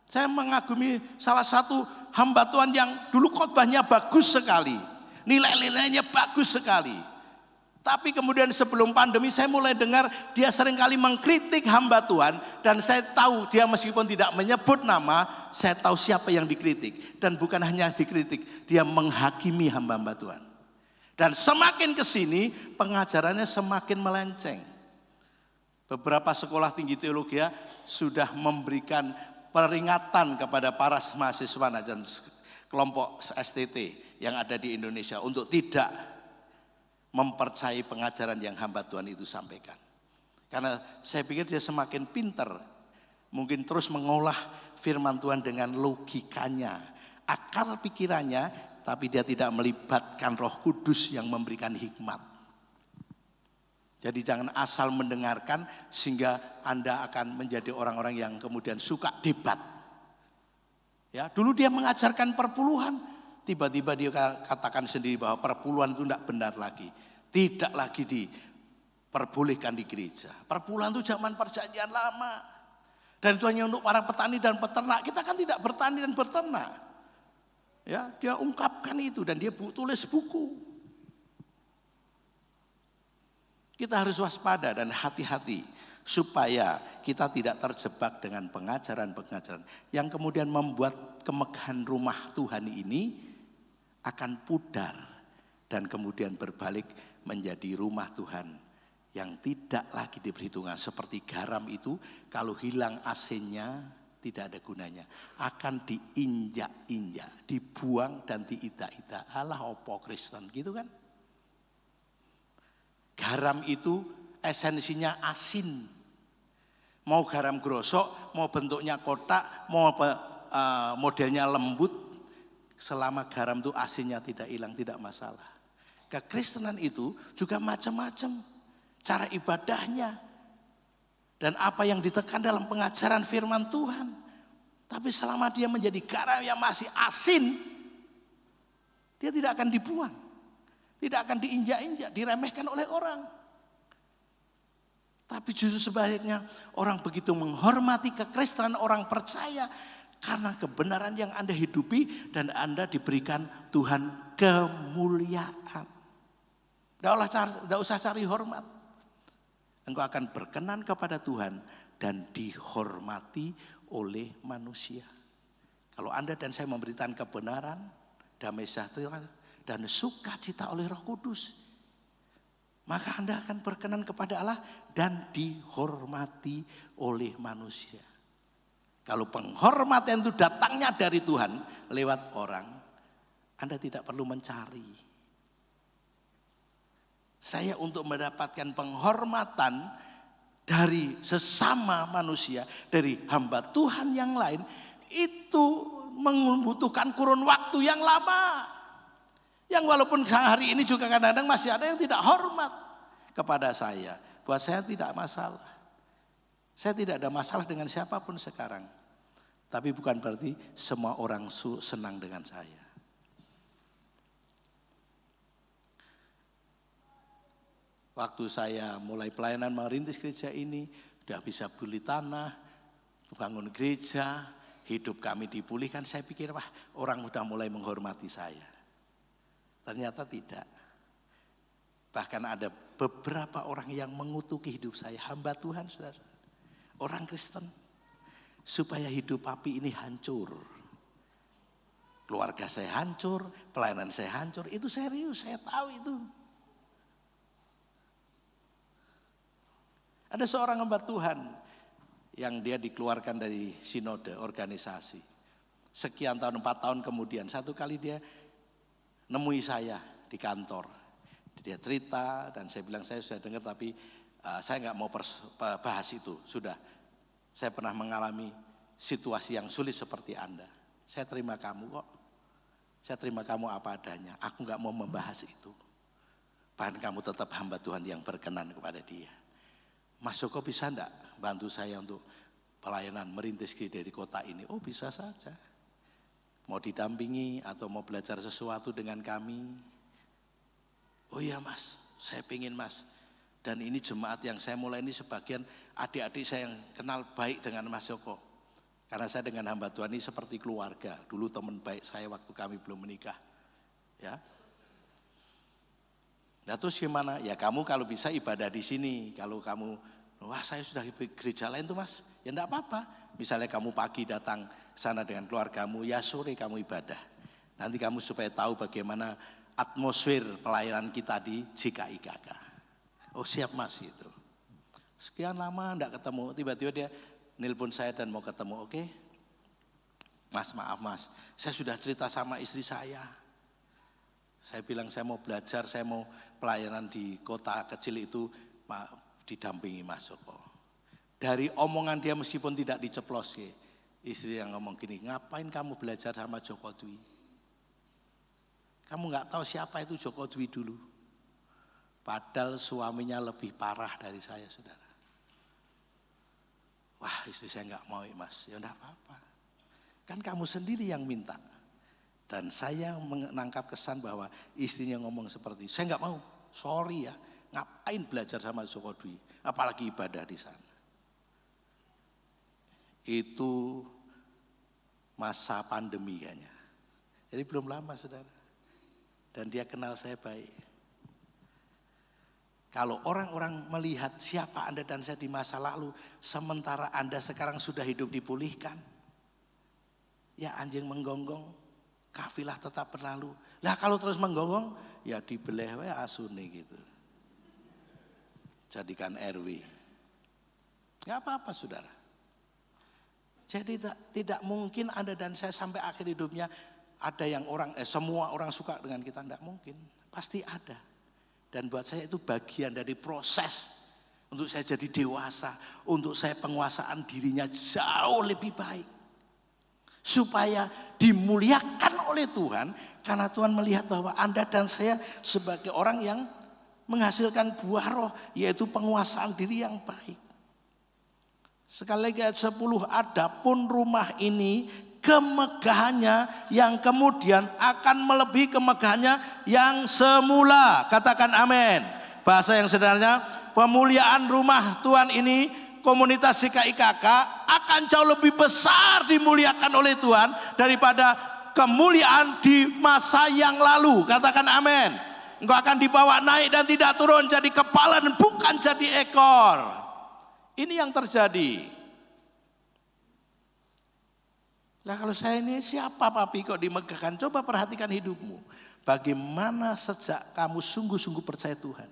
Saya mengagumi salah satu hamba Tuhan yang dulu khotbahnya bagus sekali, nilai-nilainya bagus sekali. Tapi kemudian sebelum pandemi saya mulai dengar dia seringkali mengkritik hamba Tuhan. Dan saya tahu dia meskipun tidak menyebut nama, saya tahu siapa yang dikritik. Dan bukan hanya dikritik, dia menghakimi hamba-hamba Tuhan. Dan semakin kesini pengajarannya semakin melenceng. Beberapa sekolah tinggi teologi sudah memberikan peringatan kepada para mahasiswa dan kelompok STT yang ada di Indonesia untuk tidak mempercayai pengajaran yang hamba Tuhan itu sampaikan. Karena saya pikir dia semakin pinter, mungkin terus mengolah firman Tuhan dengan logikanya, akal pikirannya, tapi dia tidak melibatkan Roh Kudus yang memberikan hikmat. Jadi jangan asal mendengarkan sehingga Anda akan menjadi orang-orang yang kemudian suka debat. Ya, dulu dia mengajarkan perpuluhan, tiba-tiba dia katakan sendiri bahwa perpuluhan itu tidak benar lagi. Tidak lagi diperbolehkan di gereja. Perpuluhan itu zaman perjanjian lama. Dan itu hanya untuk para petani dan peternak. Kita kan tidak bertani dan beternak. Ya, dia ungkapkan itu dan dia tulis buku. Kita harus waspada dan hati-hati supaya kita tidak terjebak dengan pengajaran-pengajaran yang kemudian membuat kemegahan rumah Tuhan ini akan pudar dan kemudian berbalik menjadi rumah Tuhan yang tidak lagi diperhitungkan. Seperti garam itu kalau hilang asinnya tidak ada gunanya, akan diinjak-injak, dibuang dan diidak-idak. Alah opo Kristen gitu kan. Garam itu esensinya asin. Mau garam grosok, mau bentuknya kotak, mau modelnya lembut, selama garam itu asinnya tidak hilang, tidak masalah. Kekristenan itu juga macam-macam cara ibadahnya dan apa yang ditekan dalam pengajaran firman Tuhan. Tapi selama dia menjadi garam yang masih asin, dia tidak akan dibuang, tidak akan diinjak-injak, diremehkan oleh orang. Tapi justru sebaliknya, orang begitu menghormati kekristenan orang percaya karena kebenaran yang Anda hidupi dan Anda diberikan Tuhan kemuliaan. Tidak usah cari hormat. Engkau akan berkenan kepada Tuhan dan dihormati oleh manusia. Kalau Anda dan saya memberikan kebenaran, damai sejahtera dan sukacita oleh Roh Kudus, maka Anda akan berkenan kepada Allah dan dihormati oleh manusia. Kalau penghormatan itu datangnya dari Tuhan lewat orang, Anda tidak perlu mencari. Saya untuk mendapatkan penghormatan dari sesama manusia, dari hamba Tuhan yang lain, itu membutuhkan kurun waktu yang lama. Yang walaupun hari ini juga kadang-kadang masih ada yang tidak hormat kepada saya. Buat saya tidak masalah. Saya tidak ada masalah dengan siapapun sekarang. Tapi bukan berarti semua orang senang dengan saya. Waktu saya mulai pelayanan merintis gereja ini, sudah bisa beli tanah, bangun gereja, hidup kami dipulihkan. Saya pikir wah orang sudah mulai menghormati saya. Ternyata tidak. Bahkan ada beberapa orang yang mengutuki hidup saya, hamba Tuhan, saudara, orang Kristen, supaya hidup papi ini hancur. Keluarga saya hancur, pelayanan saya hancur, itu serius, saya tahu itu. Ada seorang hamba Tuhan yang dia dikeluarkan dari sinode organisasi. Sekian tahun, 4 tahun kemudian, satu kali dia nemui saya di kantor. Dia cerita dan saya bilang saya sudah dengar tapi saya nggak mau bahas itu. Sudah, saya pernah mengalami situasi yang sulit seperti Anda. Saya terima kamu kok. Saya terima kamu apa adanya. Aku nggak mau membahas itu. Bahkan kamu tetap hamba Tuhan yang berkenan kepada Dia. Mas Joko bisa enggak bantu saya untuk pelayanan merintis gereja di kota ini? Oh bisa saja. Mau didampingi atau mau belajar sesuatu dengan kami? Oh iya mas, saya pingin mas. Dan ini jemaat yang saya mulai ini sebagian adik-adik saya yang kenal baik dengan Mas Joko. Karena saya dengan hamba Tuhan ini seperti keluarga. Dulu teman baik saya waktu kami belum menikah. Ya. Nah terus gimana? Ya kamu kalau bisa ibadah di sini. Kalau kamu, wah saya sudah gereja lain tuh Mas. Ya enggak apa-apa. Misalnya kamu pagi datang ke sana dengan keluargamu, ya sore kamu ibadah. Nanti kamu supaya tahu bagaimana atmosfer pelayanan kita di JKIKK. Oh siap Mas gitu. Sekian lama enggak ketemu, tiba-tiba dia nelpon saya dan mau ketemu. Oke, Mas maaf Mas, saya sudah cerita sama istri saya. Saya bilang saya mau belajar, saya mau pelayanan di kota kecil itu didampingi Mas Joko. Dari omongan dia meskipun tidak diceplos, istri yang ngomong gini, ngapain kamu belajar sama Joko Dwi? Kamu nggak tahu siapa itu Joko Dwi dulu. Padahal suaminya lebih parah dari saya, saudara. Wah istri saya nggak mau Mas, ya enggak apa-apa. Kan kamu sendiri yang minta. Dan saya menangkap kesan bahwa istrinya ngomong seperti, saya nggak mau, sorry ya, ngapain belajar sama Joko Dwi, apalagi ibadah di sana. Itu masa pandemi kayaknya. Jadi belum lama saudara. Dan dia kenal saya baik. Kalau orang-orang melihat siapa Anda dan saya di masa lalu, sementara Anda sekarang sudah hidup dipulihkan. Ya anjing menggonggong, kafilah tetap berlalu. Lah kalau terus menggonggong, ya dibeleh wae asune gitu. Jadikan RW. Gak apa-apa saudara. Jadi tidak mungkin Anda dan saya sampai akhir hidupnya ada yang semua orang suka dengan kita, tidak mungkin. Pasti ada. Dan buat saya itu bagian dari proses untuk saya jadi dewasa, untuk saya penguasaan dirinya jauh lebih baik. Supaya dimuliakan oleh Tuhan, karena Tuhan melihat bahwa Anda dan saya sebagai orang yang menghasilkan buah roh, yaitu penguasaan diri yang baik. Sekali lagi ayat 10, adapun rumah ini kemegahannya yang kemudian akan melebihi kemegahannya yang semula. Katakan amin. Bahasa yang sebenarnya, pemuliaan rumah Tuhan ini, komunitas JKIKK akan jauh lebih besar dimuliakan oleh Tuhan daripada kemuliaan di masa yang lalu. Katakan amin. Engkau akan dibawa naik dan tidak turun, jadi kepala dan bukan jadi ekor. Ini yang terjadi. Lah kalau saya ini siapa papi kok dimegahkan? Coba perhatikan hidupmu. Bagaimana sejak kamu sungguh-sungguh percaya Tuhan?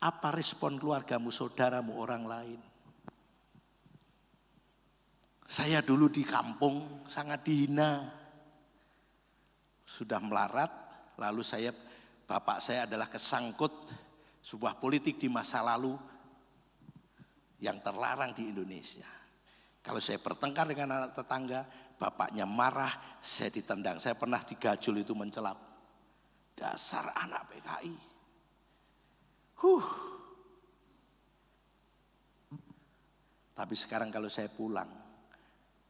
Apa respon keluargamu, saudaramu, orang lain? Saya dulu di kampung sangat dihina. Sudah melarat, lalu bapak saya adalah kesangkut sebuah politik di masa lalu yang terlarang di Indonesia. Kalau saya bertengkar dengan anak tetangga, bapaknya marah, saya ditendang. Saya pernah digajul itu mencelap. Dasar anak PKI. Tapi sekarang kalau saya pulang,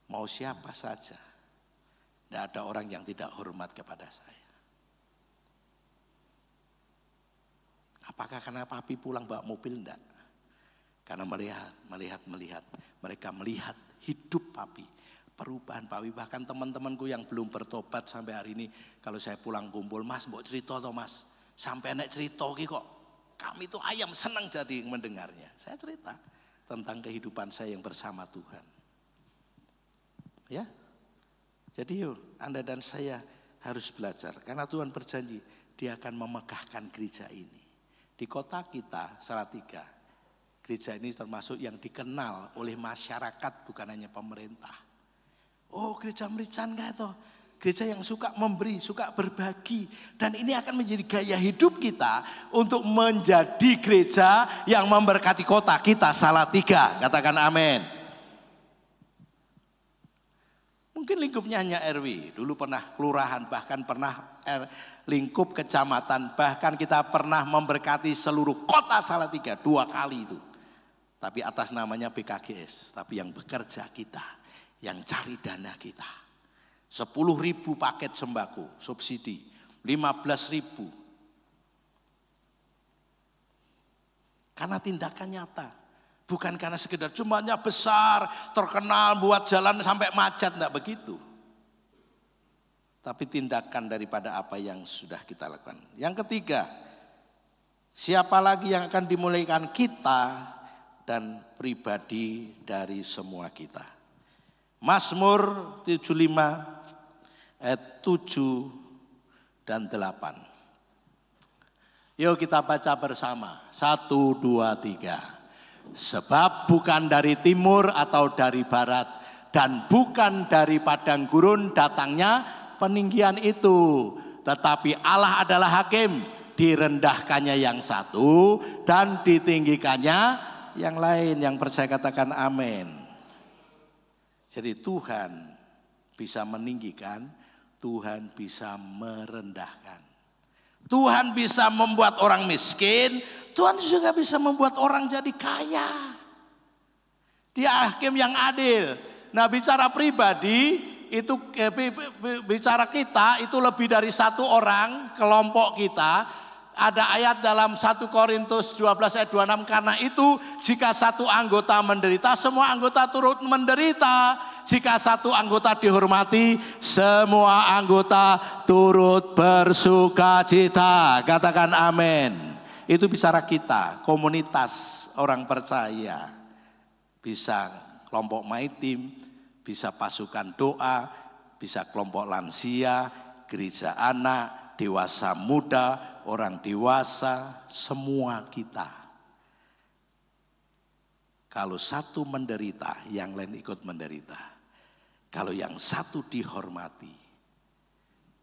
mau siapa saja, tidak ada orang yang tidak hormat kepada saya. Apakah karena papi pulang bawa mobil? Enggak. Karena melihat, mereka melihat hidup papi, perubahan papi. Bahkan teman-temanku yang belum bertobat sampai hari ini, kalau saya pulang kumpul, Mas, mau cerita toh Mas, sampai naik cerita kok, kami itu ayam senang jadi mendengarnya. Saya cerita tentang kehidupan saya yang bersama Tuhan. Ya, jadi Anda dan saya harus belajar, karena Tuhan berjanji Dia akan memegahkan gereja ini. Di kota kita, Salatiga, gereja ini termasuk yang dikenal oleh masyarakat, bukan hanya pemerintah. Oh, gereja Merican kayak itu. Gereja yang suka memberi, suka berbagi. Dan ini akan menjadi gaya hidup kita untuk menjadi gereja yang memberkati kota kita, Salatiga. Katakan amin. Mungkin lingkupnya hanya RW. Dulu pernah kelurahan, bahkan pernah lingkup kecamatan. Bahkan kita pernah memberkati seluruh kota Salatiga 2 kali itu. Tapi atas namanya BKGS, tapi yang bekerja kita, yang cari dana kita. 10.000 paket sembako, subsidi, 15.000. Karena tindakan nyata. Bukan karena sekedar jumlahnya besar, terkenal, buat jalan sampai macet, enggak begitu. Tapi tindakan daripada apa yang sudah kita lakukan. Yang ketiga, siapa lagi yang akan dimuliakan? Kita dan pribadi dari semua kita. Mazmur 75 ayat 7 dan 8. Yuk kita baca bersama. 1, 2, 3. Sebab bukan dari timur atau dari barat dan bukan dari padang gurun datangnya peninggian itu. Tetapi Allah adalah hakim, direndahkannya yang satu dan ditinggikannya yang lain. Yang percaya katakan amin. Jadi Tuhan bisa meninggikan, Tuhan bisa merendahkan. Tuhan bisa membuat orang miskin, Tuhan juga bisa membuat orang jadi kaya. Dia hakim yang adil. Nah, bicara pribadi itu bicara kita itu lebih dari satu orang, kelompok kita. Ada ayat dalam 1 Korintus 12 ayat 26, karena itu jika satu anggota menderita, semua anggota turut menderita. Jika satu anggota dihormati, semua anggota turut bersuka cita. Katakan amin. Itu bicara kita, komunitas orang percaya. Bisa kelompok my team, bisa pasukan doa, bisa kelompok lansia, gereja anak, dewasa muda, orang dewasa, semua kita. Kalau satu menderita, yang lain ikut menderita. Kalau yang satu dihormati.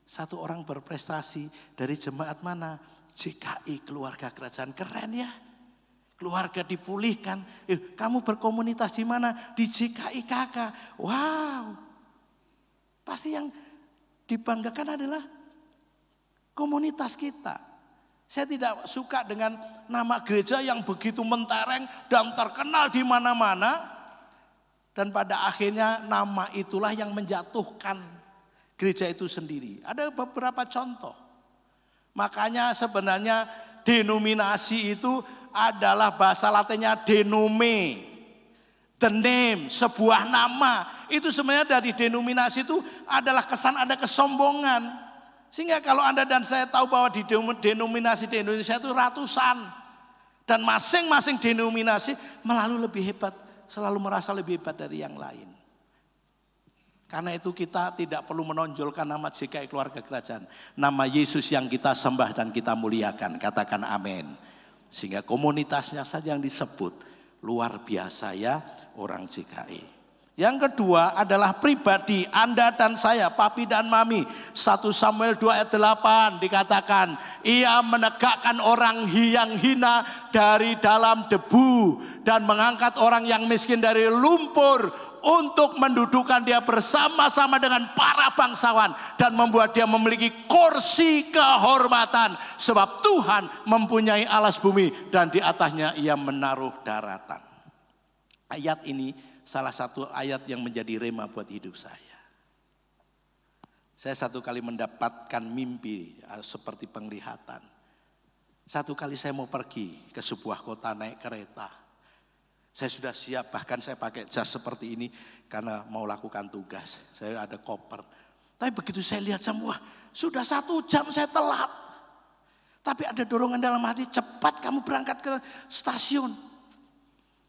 Satu orang berprestasi dari jemaat mana? JKI, keluarga kerajaan, keren ya. Keluarga dipulihkan. Kamu berkomunitas di mana? Di JKI kakak. Wow. Pasti yang dibanggakan adalah komunitas kita. Saya tidak suka dengan nama gereja yang begitu mentereng dan terkenal di mana-mana. Dan pada akhirnya nama itulah yang menjatuhkan gereja itu sendiri. Ada beberapa contoh. Makanya sebenarnya denominasi itu adalah bahasa Latinnya denome. The name, sebuah nama. Itu sebenarnya dari denominasi itu adalah kesan ada kesombongan. Sehingga kalau Anda dan saya tahu bahwa di denominasi di Indonesia itu ratusan. Dan masing-masing denominasi melalui lebih hebat. Selalu merasa lebih hebat dari yang lain. Karena itu kita tidak perlu menonjolkan nama JKI keluarga kerajaan. Nama Yesus yang kita sembah dan kita muliakan. Katakan amin. Sehingga komunitasnya saja yang disebut. Luar biasa ya orang JKI. Yang kedua adalah pribadi Anda dan saya, papi dan mami. 1 Samuel 2 ayat 8 dikatakan, ia menegakkan orang yang hina dari dalam debu dan mengangkat orang yang miskin dari lumpur untuk mendudukan dia bersama-sama dengan para bangsawan dan membuat dia memiliki kursi kehormatan sebab Tuhan mempunyai alas bumi dan di atasnya ia menaruh daratan. Ayat ini salah satu ayat yang menjadi rema buat hidup saya. Saya satu kali mendapatkan mimpi seperti penglihatan. Satu kali saya mau pergi ke sebuah kota naik kereta. Saya sudah siap, bahkan saya pakai jas seperti ini karena mau lakukan tugas. Saya ada koper. Tapi begitu saya lihat jam, wah sudah 1 jam saya telat. Tapi ada dorongan dalam hati, cepat kamu berangkat ke stasiun.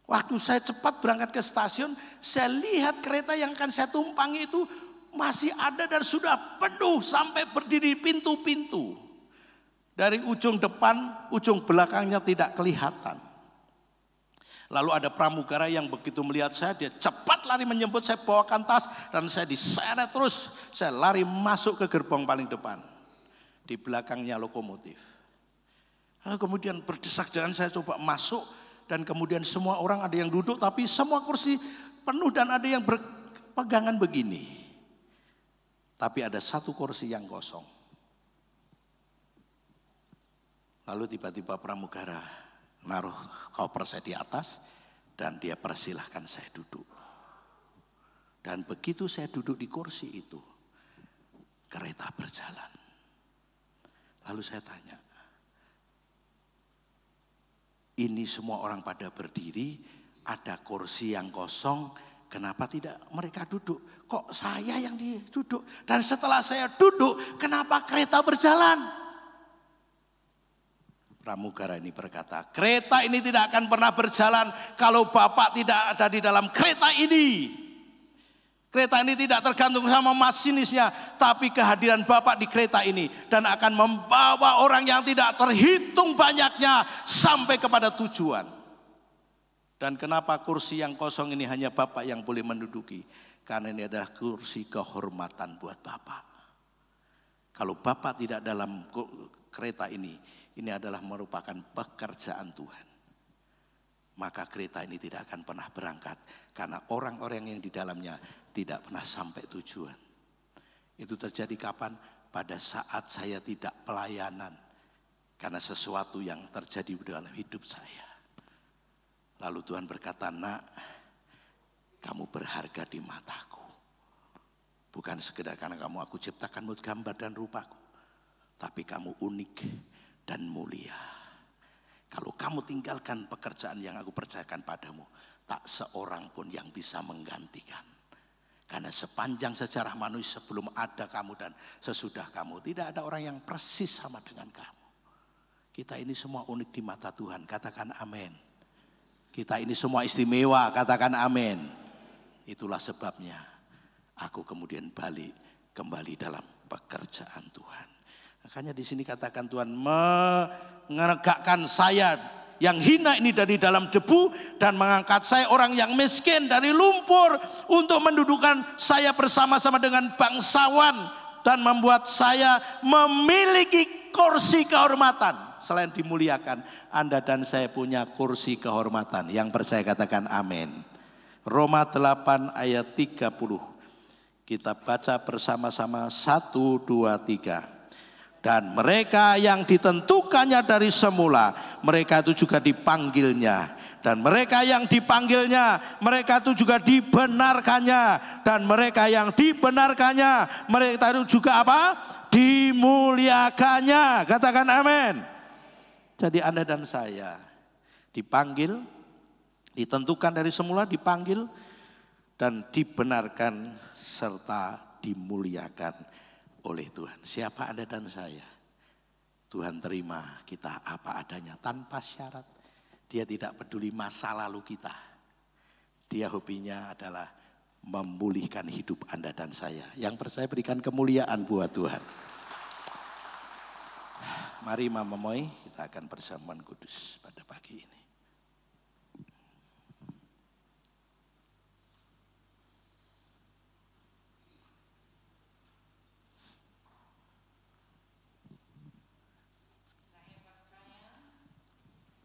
Waktu saya cepat berangkat ke stasiun, saya lihat kereta yang akan saya tumpangi itu masih ada dan sudah penuh sampai berdiri pintu-pintu. Dari ujung depan, ujung belakangnya tidak kelihatan. Lalu ada pramugara yang begitu melihat saya, dia cepat lari menjemput, saya bawakan tas dan saya diseret terus. Saya lari masuk ke gerbong paling depan. Di belakangnya lokomotif. Lalu kemudian berdesak-desakan saya coba masuk. Dan kemudian semua orang ada yang duduk tapi semua kursi penuh dan ada yang berpegangan begini. Tapi ada satu kursi yang kosong. Lalu tiba-tiba pramugara naruh koper saya di atas dan dia persilahkan saya duduk. Dan begitu saya duduk di kursi itu, kereta berjalan. Lalu saya tanya, Ini semua orang pada berdiri, ada kursi yang kosong, kenapa tidak mereka duduk? Kok saya yang duduk? Dan setelah saya duduk, kenapa kereta berjalan? Pramugara ini berkata, kereta ini tidak akan pernah berjalan kalau Bapak tidak ada di dalam kereta ini. Kereta ini tidak tergantung sama masinisnya, tapi kehadiran Bapak di kereta ini dan akan membawa orang yang tidak terhitung banyaknya sampai kepada tujuan. Dan kenapa kursi yang kosong ini hanya Bapak yang boleh menduduki? Karena ini adalah kursi kehormatan buat Bapak. Kalau Bapak tidak dalam kereta ini adalah merupakan pekerjaan Tuhan. Maka kereta ini tidak akan pernah berangkat karena orang-orang yang di dalamnya tidak pernah sampai tujuan. Itu terjadi kapan? Pada saat saya tidak pelayanan karena sesuatu yang terjadi dalam hidup saya. Lalu Tuhan berkata, nak, kamu berharga di mataku. Bukan sekedar karena kamu aku ciptakan menurut gambar dan rupaku, tapi kamu unik dan mulia. Kalau kamu tinggalkan pekerjaan yang aku percayakan padamu, tak seorang pun yang bisa menggantikan. Karena sepanjang sejarah manusia sebelum ada kamu dan sesudah kamu, tidak ada orang yang persis sama dengan kamu. Kita ini semua unik di mata Tuhan, katakan amin. Kita ini semua istimewa, katakan amin. Itulah sebabnya aku kemudian balik kembali dalam pekerjaan Tuhan. Makanya di sini katakan Tuhan menegakkan saya yang hina ini dari dalam debu dan mengangkat saya orang yang miskin dari lumpur untuk mendudukan saya bersama-sama dengan bangsawan dan membuat saya memiliki kursi kehormatan. Selain dimuliakan, Anda dan saya punya kursi kehormatan. Yang percaya katakan amin. Roma 8 ayat 30. Kita baca bersama-sama 1, 2, 3. Dan mereka yang ditentukannya dari semula, mereka itu juga dipanggilnya. Dan mereka yang dipanggilnya, mereka itu juga dibenarkannya. Dan mereka yang dibenarkannya, mereka itu juga apa? Dimuliakannya. Katakan amin. Jadi Anda dan saya dipanggil, ditentukan dari semula, dipanggil, dan dibenarkan serta dimuliakan oleh Tuhan. Siapa Anda dan saya? Tuhan terima kita apa adanya tanpa syarat. Dia tidak peduli masa lalu kita. Dia hobinya adalah memulihkan hidup Anda dan saya. Yang percaya berikan kemuliaan buat Tuhan. Mari Mama Moy, kita akan perjamuan kudus pada pagi ini.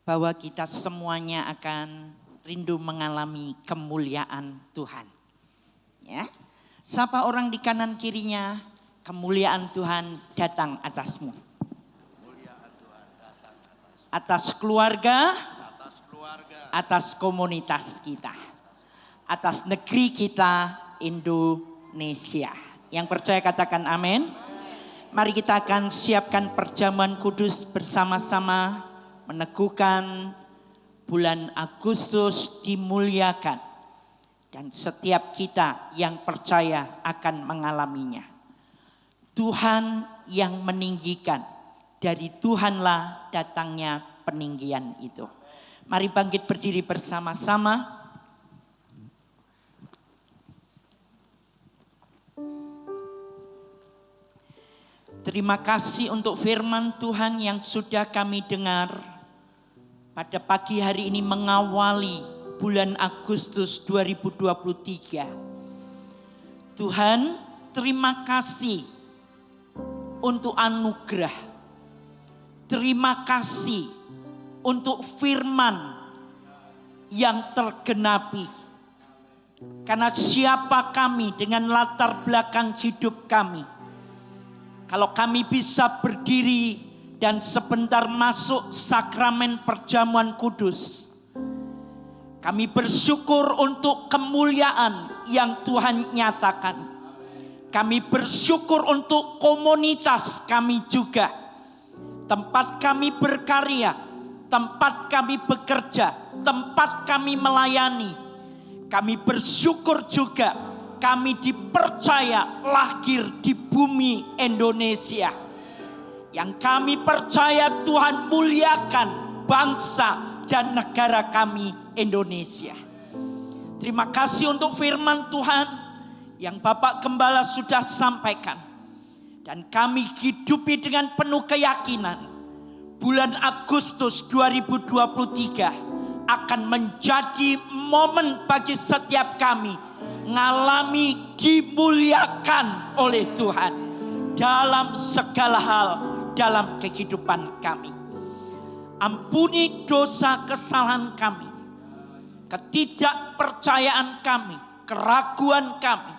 Bahwa kita semuanya akan rindu mengalami kemuliaan Tuhan. Ya, siapa orang di kanan kirinya, kemuliaan Tuhan datang atasmu. Atas keluarga, atas komunitas kita, atas negeri kita Indonesia. Yang percaya katakan amin. Mari kita akan siapkan perjamuan kudus bersama-sama, meneguhkan bulan Agustus dimuliakan. Dan setiap kita yang percaya akan mengalaminya. Tuhan yang meninggikan, dari Tuhanlah datangnya peninggian itu. Mari bangkit berdiri bersama-sama. Terima kasih untuk firman Tuhan yang sudah kami dengar pada pagi hari ini mengawali bulan Agustus 2023. Tuhan, terima kasih untuk anugerah. Terima kasih untuk firman yang tergenapi. Karena siapa kami dengan latar belakang hidup kami, kalau kami bisa berdiri dan sebentar masuk sakramen perjamuan kudus, kami bersyukur untuk kemuliaan yang Tuhan nyatakan. Kami bersyukur untuk komunitas kami juga. Tempat kami berkarya, tempat kami bekerja, tempat kami melayani. Kami bersyukur juga kami dipercaya lahir di bumi Indonesia. Yang kami percaya Tuhan muliakan bangsa dan negara kami Indonesia. Terima kasih untuk firman Tuhan yang Bapak Gembala sudah sampaikan. Dan kami hidupi dengan penuh keyakinan bulan Agustus 2023 akan menjadi momen bagi setiap kami mengalami dimuliakan oleh Tuhan dalam segala hal dalam kehidupan kami. Ampuni dosa kesalahan kami, ketidakpercayaan kami, keraguan kami,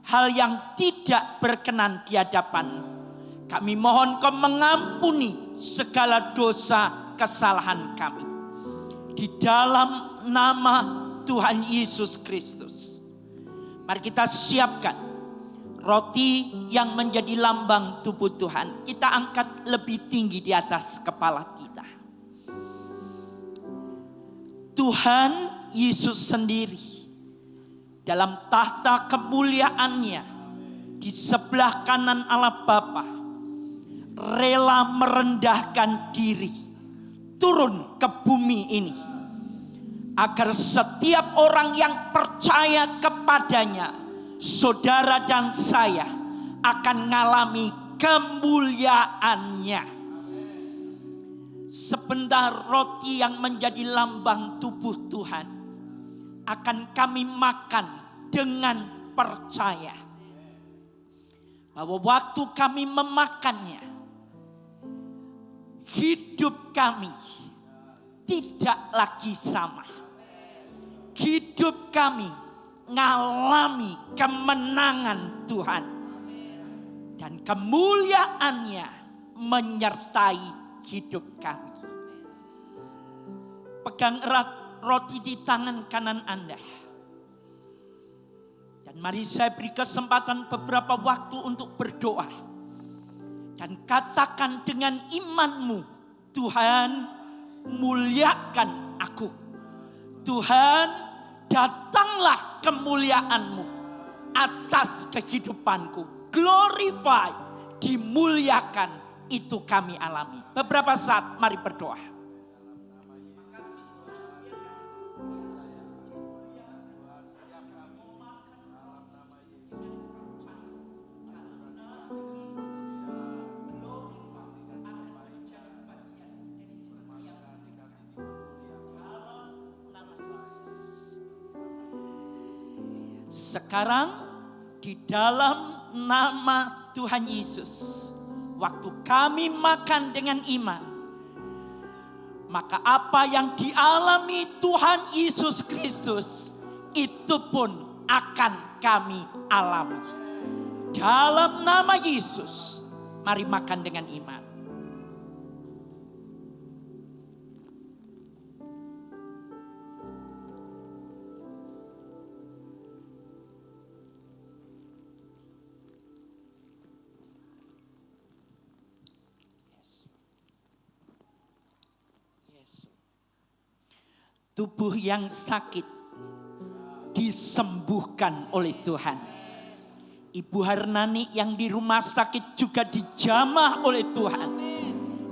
hal yang tidak berkenan di hadapan-Mu. Kami mohon Kau mengampuni segala dosa kesalahan kami. Di dalam nama Tuhan Yesus Kristus. Mari kita siapkan roti yang menjadi lambang tubuh Tuhan. Kita angkat lebih tinggi di atas kepala kita. Tuhan Yesus sendiri dalam tahta kemuliaannya di sebelah kanan Allah Bapa rela merendahkan diri turun ke bumi ini agar setiap orang yang percaya kepadanya, saudara dan saya, akan mengalami kemuliaannya. Sebentar roti yang menjadi lambang tubuh Tuhan akan kami makan dengan percaya bahwa waktu kami memakannya, hidup kami tidak lagi sama. Hidup kami mengalami kemenangan Tuhan. Dan kemuliaannya menyertai hidup kami. Pegang erat roti di tangan kanan Anda. Dan mari saya beri kesempatan beberapa waktu untuk berdoa. Dan katakan dengan imanmu, Tuhan muliakan aku. Tuhan datanglah kemuliaan-Mu atas kehidupanku. Glorify, dimuliakan, itu kami alami. Beberapa saat mari berdoa. Sekarang di dalam nama Tuhan Yesus, waktu kami makan dengan iman, maka apa yang dialami Tuhan Yesus Kristus itu pun akan kami alami. Dalam nama Yesus, mari makan dengan iman. Tubuh yang sakit disembuhkan oleh Tuhan. Ibu Harnani yang di rumah sakit juga dijamah oleh Tuhan.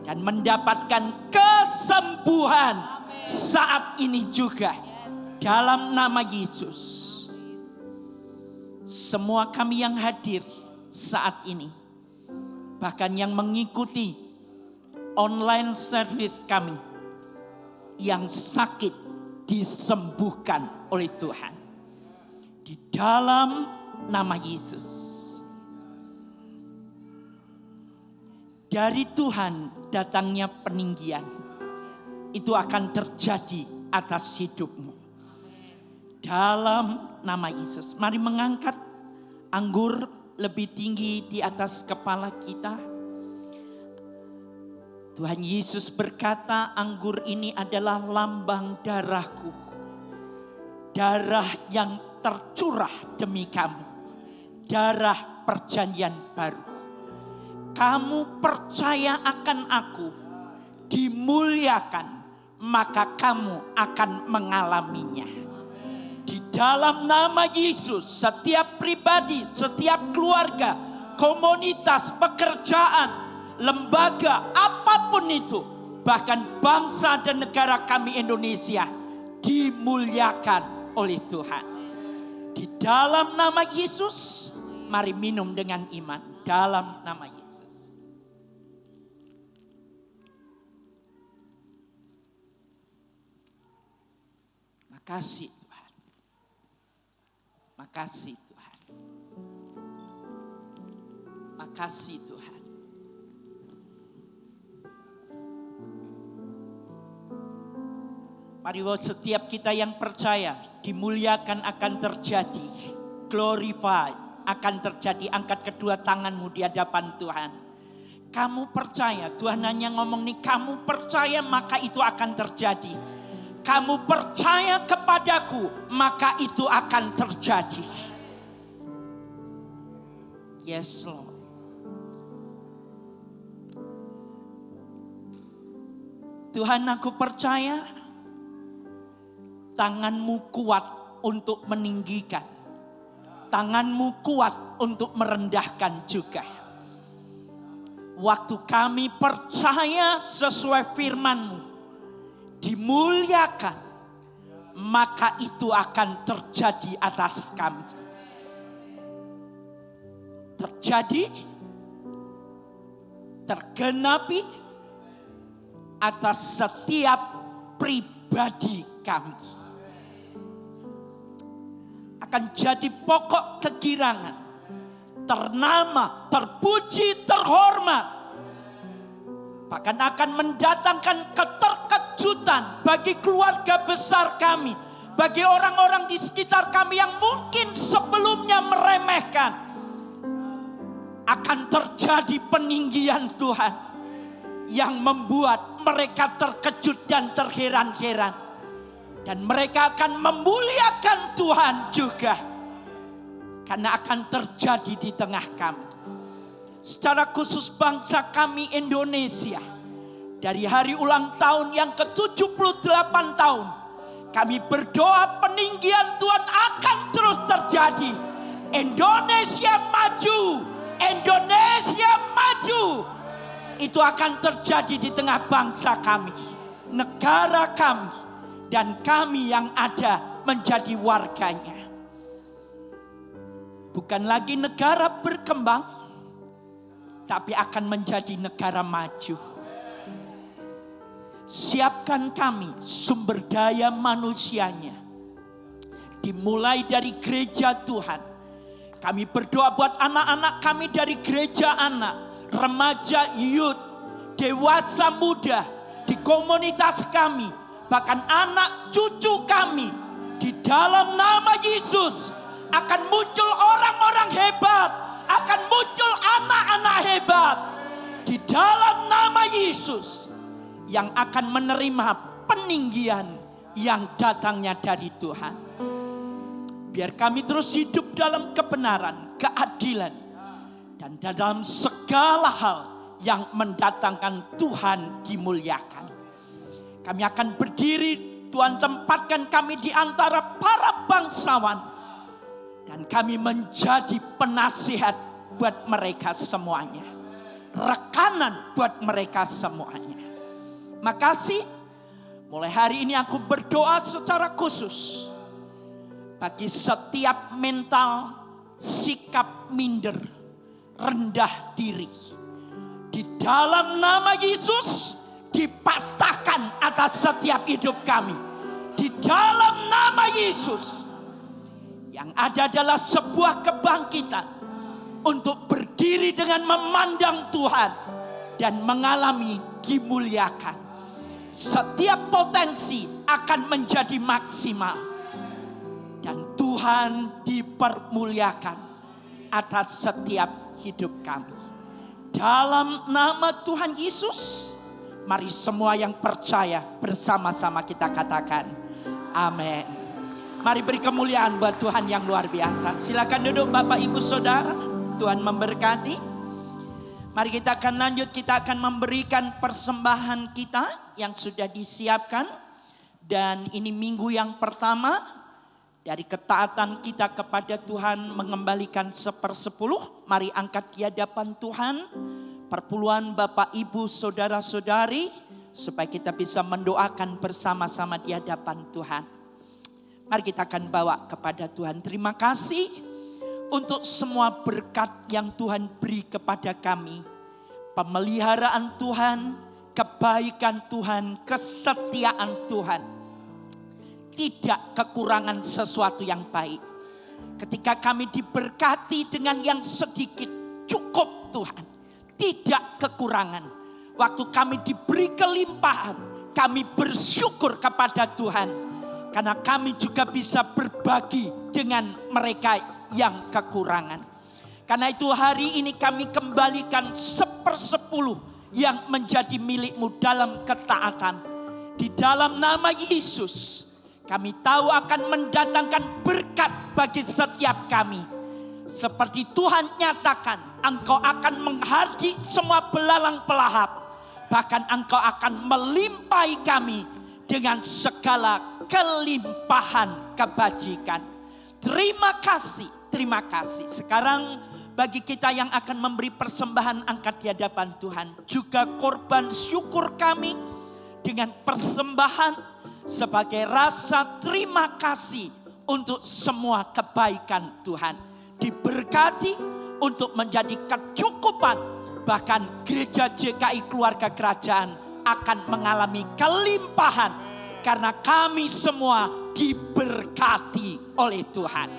Dan mendapatkan kesembuhan saat ini juga. Dalam nama Yesus. Semua kami yang hadir saat ini. Bahkan yang mengikuti online service kami. Yang sakit disembuhkan oleh Tuhan. Di dalam nama Yesus. Dari Tuhan datangnya peninggian. Itu akan terjadi atas hidupmu. Dalam nama Yesus. Mari mengangkat anggur lebih tinggi di atas kepala kita. Tuhan Yesus berkata, anggur ini adalah lambang darahku. Darah yang tercurah demi kamu. Darah perjanjian baru. Kamu percaya akan aku, dimuliakan, maka kamu akan mengalaminya. Di dalam nama Yesus, setiap pribadi, setiap keluarga, komunitas, pekerjaan, lembaga, apapun itu, bahkan bangsa dan negara kami Indonesia dimuliakan oleh Tuhan. Di dalam nama Yesus, mari minum dengan iman. Dalam nama Yesus. Makasih Tuhan. Makasih Tuhan. Makasih Tuhan. Mari buat setiap kita yang percaya dimuliakan akan terjadi. Glorified akan terjadi. Angkat kedua tanganmu di hadapan Tuhan. Kamu percaya, Tuhan hanya ngomong nih, kamu percaya maka itu akan terjadi. Kamu percaya kepadaku, maka itu akan terjadi. Yes, Lord. Tuhan, aku percaya tanganmu kuat untuk meninggikan. Tanganmu kuat untuk merendahkan juga. Waktu kami percaya sesuai firman-Mu, dimuliakan, maka itu akan terjadi atas kami. Terjadi, tergenapi atas setiap pribadi kami. Akan jadi pokok kegirangan, ternama, terpuji, terhormat. Bahkan akan mendatangkan keterkejutan bagi keluarga besar kami. Bagi orang-orang di sekitar kami yang mungkin sebelumnya meremehkan. Akan terjadi peninggian Tuhan. Yang membuat mereka terkejut dan terheran-heran. Dan mereka akan memuliakan Tuhan juga. Karena akan terjadi di tengah kami. Secara khusus bangsa kami Indonesia. Dari hari ulang tahun yang ke-78 tahun. Kami berdoa peninggian Tuhan akan terus terjadi. Indonesia maju. Indonesia maju. Itu akan terjadi di tengah bangsa kami. Negara kami. Dan kami yang ada menjadi warganya. Bukan lagi negara berkembang. Tapi akan menjadi negara maju. Siapkan kami sumber daya manusianya. Dimulai dari gereja Tuhan. Kami berdoa buat anak-anak kami dari gereja anak, remaja, youth, dewasa muda, di komunitas kami. Bahkan anak cucu kami. Di dalam nama Yesus akan muncul orang-orang hebat. Akan muncul anak-anak hebat di dalam nama Yesus yang akan menerima peninggian yang datangnya dari Tuhan. Biar kami terus hidup dalam kebenaran, keadilan, dan dalam segala hal yang mendatangkan Tuhan dimuliakan. Kami akan berdiri, Tuhan tempatkan kami di antara para bangsawan. Dan kami menjadi penasihat buat mereka semuanya. Rekanan buat mereka semuanya. Makasih. Mulai hari ini aku berdoa secara khusus. Bagi setiap mental sikap minder. Rendah diri. Di dalam nama Yesus dipatahkan atas setiap hidup kami. Di dalam nama Yesus. Yang ada adalah sebuah kebangkitan untuk berdiri dengan memandang Tuhan dan mengalami dimuliakan. Setiap potensi akan menjadi maksimal dan Tuhan dipermuliakan atas setiap hidup kami. Dalam nama Tuhan Yesus, mari semua yang percaya bersama-sama kita katakan amin. Mari beri kemuliaan buat Tuhan yang luar biasa. Silakan duduk Bapak Ibu Saudara. Tuhan memberkati. Mari kita akan lanjut, kita akan memberikan persembahan kita yang sudah disiapkan. Dan ini minggu yang pertama dari ketaatan kita kepada Tuhan mengembalikan 1/10. Mari angkat di hadapan Tuhan perpuluhan Bapak Ibu Saudara-saudari supaya kita bisa mendoakan bersama-sama di hadapan Tuhan. Mari kita akan bawa kepada Tuhan. Terima kasih untuk semua berkat yang Tuhan beri kepada kami. Pemeliharaan Tuhan, kebaikan Tuhan, kesetiaan Tuhan. Tidak kekurangan sesuatu yang baik. Ketika kami diberkati dengan yang sedikit, cukup Tuhan. Tidak kekurangan. Waktu kami diberi kelimpahan, kami bersyukur kepada Tuhan. Karena kami juga bisa berbagi dengan mereka yang kekurangan. Karena itu hari ini kami kembalikan 1/10 yang menjadi milikmu dalam ketaatan. Di dalam nama Yesus kami tahu akan mendatangkan berkat bagi setiap kami. Seperti Tuhan nyatakan, Engkau akan menghardi semua belalang pelahap. Bahkan Engkau akan melimpahi kami dengan segala kelimpahan kebajikan. Terima kasih, terima kasih. Sekarang bagi kita yang akan memberi persembahan, angkat di hadapan Tuhan. Juga korban syukur kami dengan persembahan sebagai rasa terima kasih untuk semua kebaikan Tuhan. Diberkati untuk menjadi kecukupan. Bahkan gereja JKI Keluarga Kerajaan akan mengalami kelimpahan. Karena kami semua diberkati oleh Tuhan.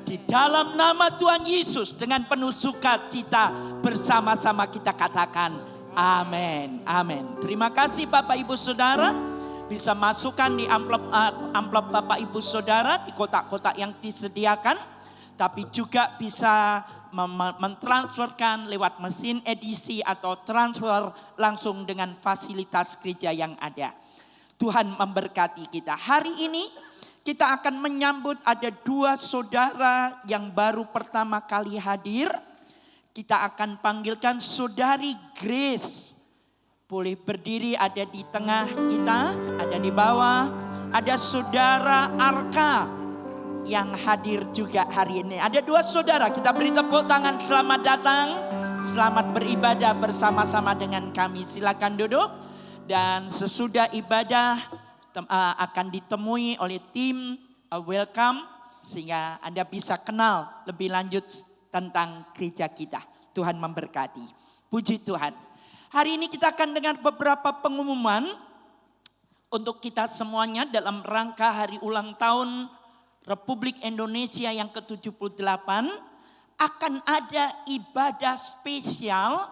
Di dalam nama Tuhan Yesus dengan penuh sukacita bersama-sama kita katakan amin. Amin. Terima kasih Bapak Ibu Saudara. Bisa masukkan di amplop Bapak Ibu Saudara di kotak-kotak yang disediakan. Tapi juga bisa mentransferkan lewat mesin edisi atau transfer langsung dengan fasilitas gereja yang ada. Tuhan memberkati kita. Hari ini kita akan menyambut ada 2 saudara yang baru pertama kali hadir. Kita akan panggilkan Saudari Grace. Boleh berdiri, ada di tengah kita, ada di bawah. Ada Saudara Arka yang hadir juga hari ini. Ada 2 saudara, kita beri tepuk tangan, selamat datang. Selamat beribadah bersama-sama dengan kami. Silakan duduk. Dan sesudah ibadah akan ditemui oleh tim welcome. Sehingga Anda bisa kenal lebih lanjut tentang gereja kita. Tuhan memberkati. Puji Tuhan. Hari ini kita akan dengar beberapa pengumuman untuk kita semuanya dalam rangka hari ulang tahun Republik Indonesia yang ke-78. Akan ada ibadah spesial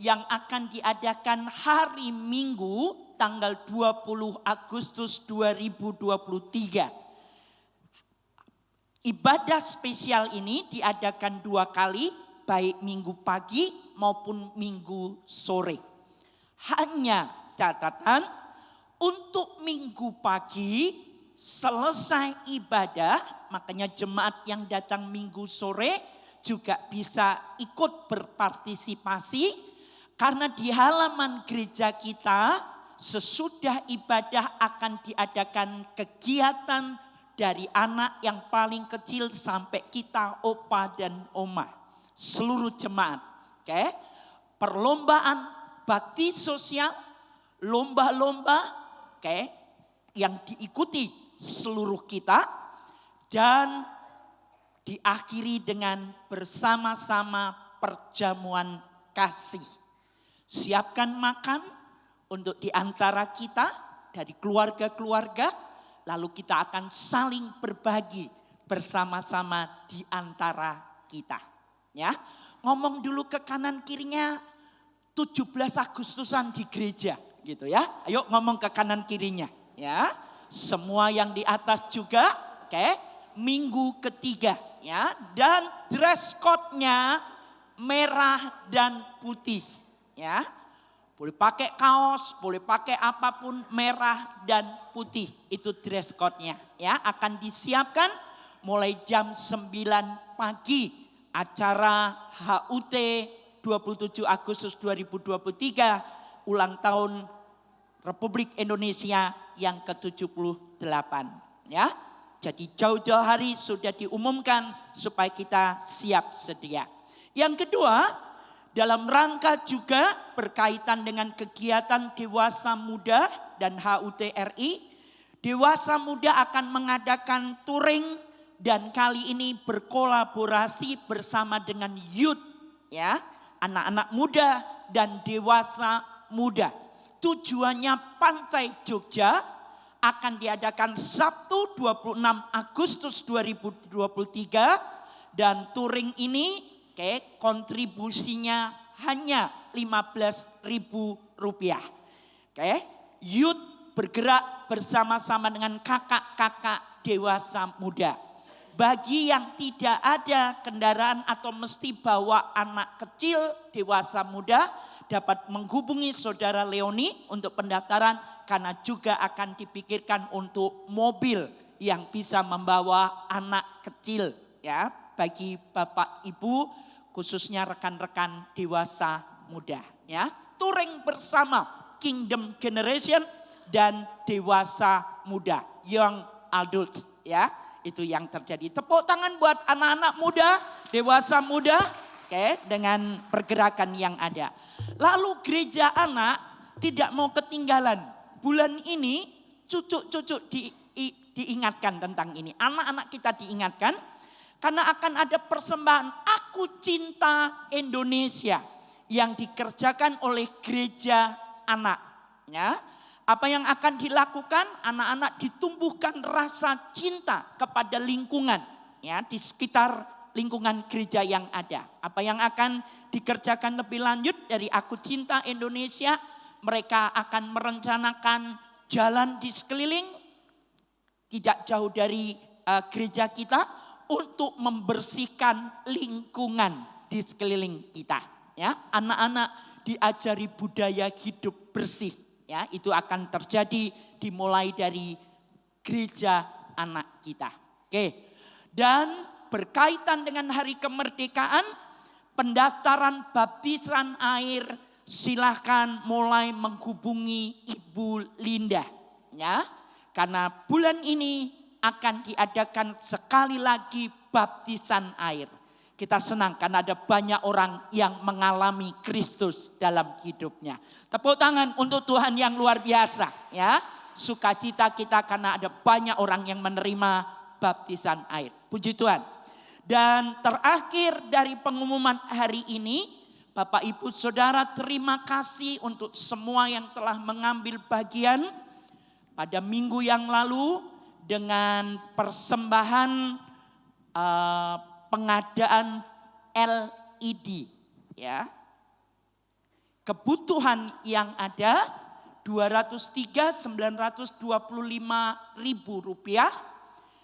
yang akan diadakan hari Minggu tanggal 20 Agustus 2023. Ibadah spesial ini diadakan 2 kali, baik Minggu pagi maupun Minggu sore. Hanya catatan, untuk Minggu pagi selesai ibadah, makanya jemaat yang datang Minggu sore juga bisa ikut berpartisipasi. Karena di halaman gereja kita sesudah ibadah akan diadakan kegiatan dari anak yang paling kecil sampai kita opa dan oma. Seluruh jemaat. Oke. Perlombaan bakti sosial, lomba-lomba, oke, yang diikuti seluruh kita dan diakhiri dengan bersama-sama perjamuan kasih. Siapkan makan untuk di antara kita dari keluarga-keluarga, lalu kita akan saling berbagi bersama-sama di antara kita. Ya, ngomong dulu ke kanan kirinya 17 Agustusan di gereja gitu ya. Ayo ngomong ke kanan kirinya ya. Semua yang di atas juga, oke. Minggu ketiga ya, dan dress code-nya merah dan putih. Ya, boleh pakai kaos, boleh pakai apapun, merah dan putih. Itu dress code-nya ya, akan disiapkan mulai jam 9 pagi. Acara HUT 27 Agustus 2023 ulang tahun Republik Indonesia yang ke-78 ya. Jadi jauh-jauh hari sudah diumumkan supaya kita siap sedia. Yang kedua, dalam rangka juga berkaitan dengan kegiatan Dewasa Muda dan HUTRI, Dewasa Muda akan mengadakan touring dan kali ini berkolaborasi bersama dengan youth ya, anak-anak muda dan dewasa muda. Tujuannya Pantai Jogja akan diadakan Sabtu 26 Agustus 2023 dan touring ini kontribusinya hanya Rp15.000. Youth bergerak bersama-sama dengan kakak-kakak dewasa muda. Bagi yang tidak ada kendaraan atau mesti bawa anak kecil dewasa muda, dapat menghubungi saudara Leoni untuk pendaftaran karena juga akan dipikirkan untuk mobil yang bisa membawa anak kecil ya bagi Bapak Ibu khususnya rekan-rekan dewasa muda ya. Touring bersama Kingdom Generation dan dewasa muda, young adult ya. Itu yang terjadi. Tepuk tangan buat anak-anak muda, dewasa muda, dengan pergerakan yang ada. Lalu gereja anak tidak mau ketinggalan. Bulan ini cucu-cucu diingatkan tentang ini. Anak-anak kita diingatkan karena akan ada persembahan Aku Cinta Indonesia yang dikerjakan oleh gereja anak. Ya. Apa yang akan dilakukan? Anak-anak ditumbuhkan rasa cinta kepada lingkungan ya di sekitar lingkungan gereja yang ada. Apa yang akan dikerjakan lebih lanjut dari Aku Cinta Indonesia? Mereka akan merencanakan jalan di sekeliling tidak jauh dari gereja kita untuk membersihkan lingkungan di sekeliling kita. Ya, anak-anak diajari budaya hidup bersih. Ya, itu akan terjadi dimulai dari gereja anak kita. Oke. Dan berkaitan dengan hari kemerdekaan, pendaftaran baptisan air silahkan mulai menghubungi Ibu Linda. Ya, karena bulan ini akan diadakan sekali lagi baptisan air. Kita senang karena ada banyak orang yang mengalami Kristus dalam hidupnya. Tepuk tangan untuk Tuhan yang luar biasa ya. Sukacita kita karena ada banyak orang yang menerima baptisan air. Puji Tuhan. Dan terakhir dari pengumuman hari ini, Bapak Ibu Saudara terima kasih untuk semua yang telah mengambil bagian pada minggu yang lalu dengan persembahan pengadaan LED ya. Kebutuhan yang ada Rp203.925.000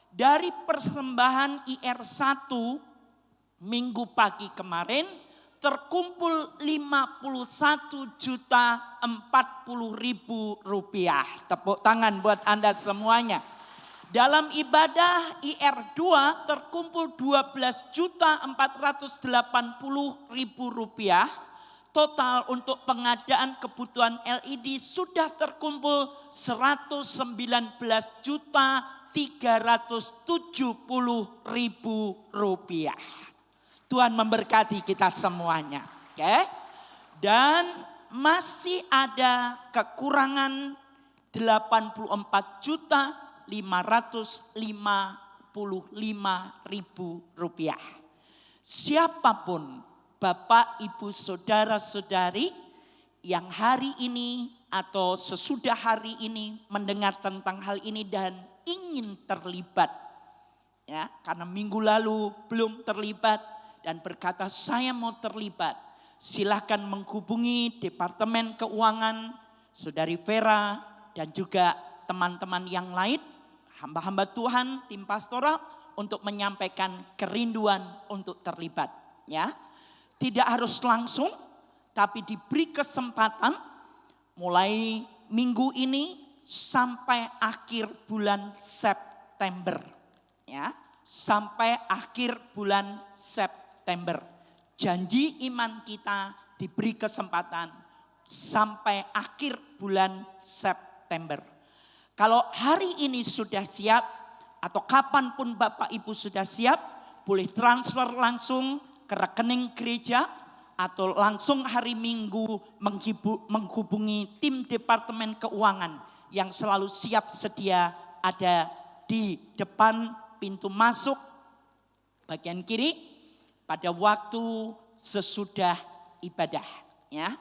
dari persembahan IR1 minggu pagi kemarin terkumpul Rp51.040.000. Tepuk tangan buat Anda semuanya. Dalam ibadah IR2 terkumpul Rp12.480.000. Total untuk pengadaan kebutuhan LED sudah terkumpul Rp109.370.000. Tuhan memberkati kita semuanya. Oke? Dan masih ada kekurangan Rp555.055. Siapapun Bapak, Ibu, Saudara-saudari yang hari ini atau sesudah hari ini mendengar tentang hal ini dan ingin terlibat. Ya, karena minggu lalu belum terlibat dan berkata saya mau terlibat. Silahkan menghubungi Departemen Keuangan, Saudari Vera dan juga teman-teman yang lain, hamba-hamba Tuhan, tim pastoral untuk menyampaikan kerinduan untuk terlibat. Ya. Tidak harus langsung, tapi diberi kesempatan mulai minggu ini sampai akhir bulan September. Ya, sampai akhir bulan September. janji iman kita diberi kesempatan sampai akhir bulan September. Kalau hari ini sudah siap atau kapanpun Bapak Ibu sudah siap, boleh transfer langsung ke rekening gereja atau langsung hari Minggu menghubungi tim Departemen Keuangan yang selalu siap sedia ada di depan pintu masuk bagian kiri pada waktu sesudah ibadah. Ya,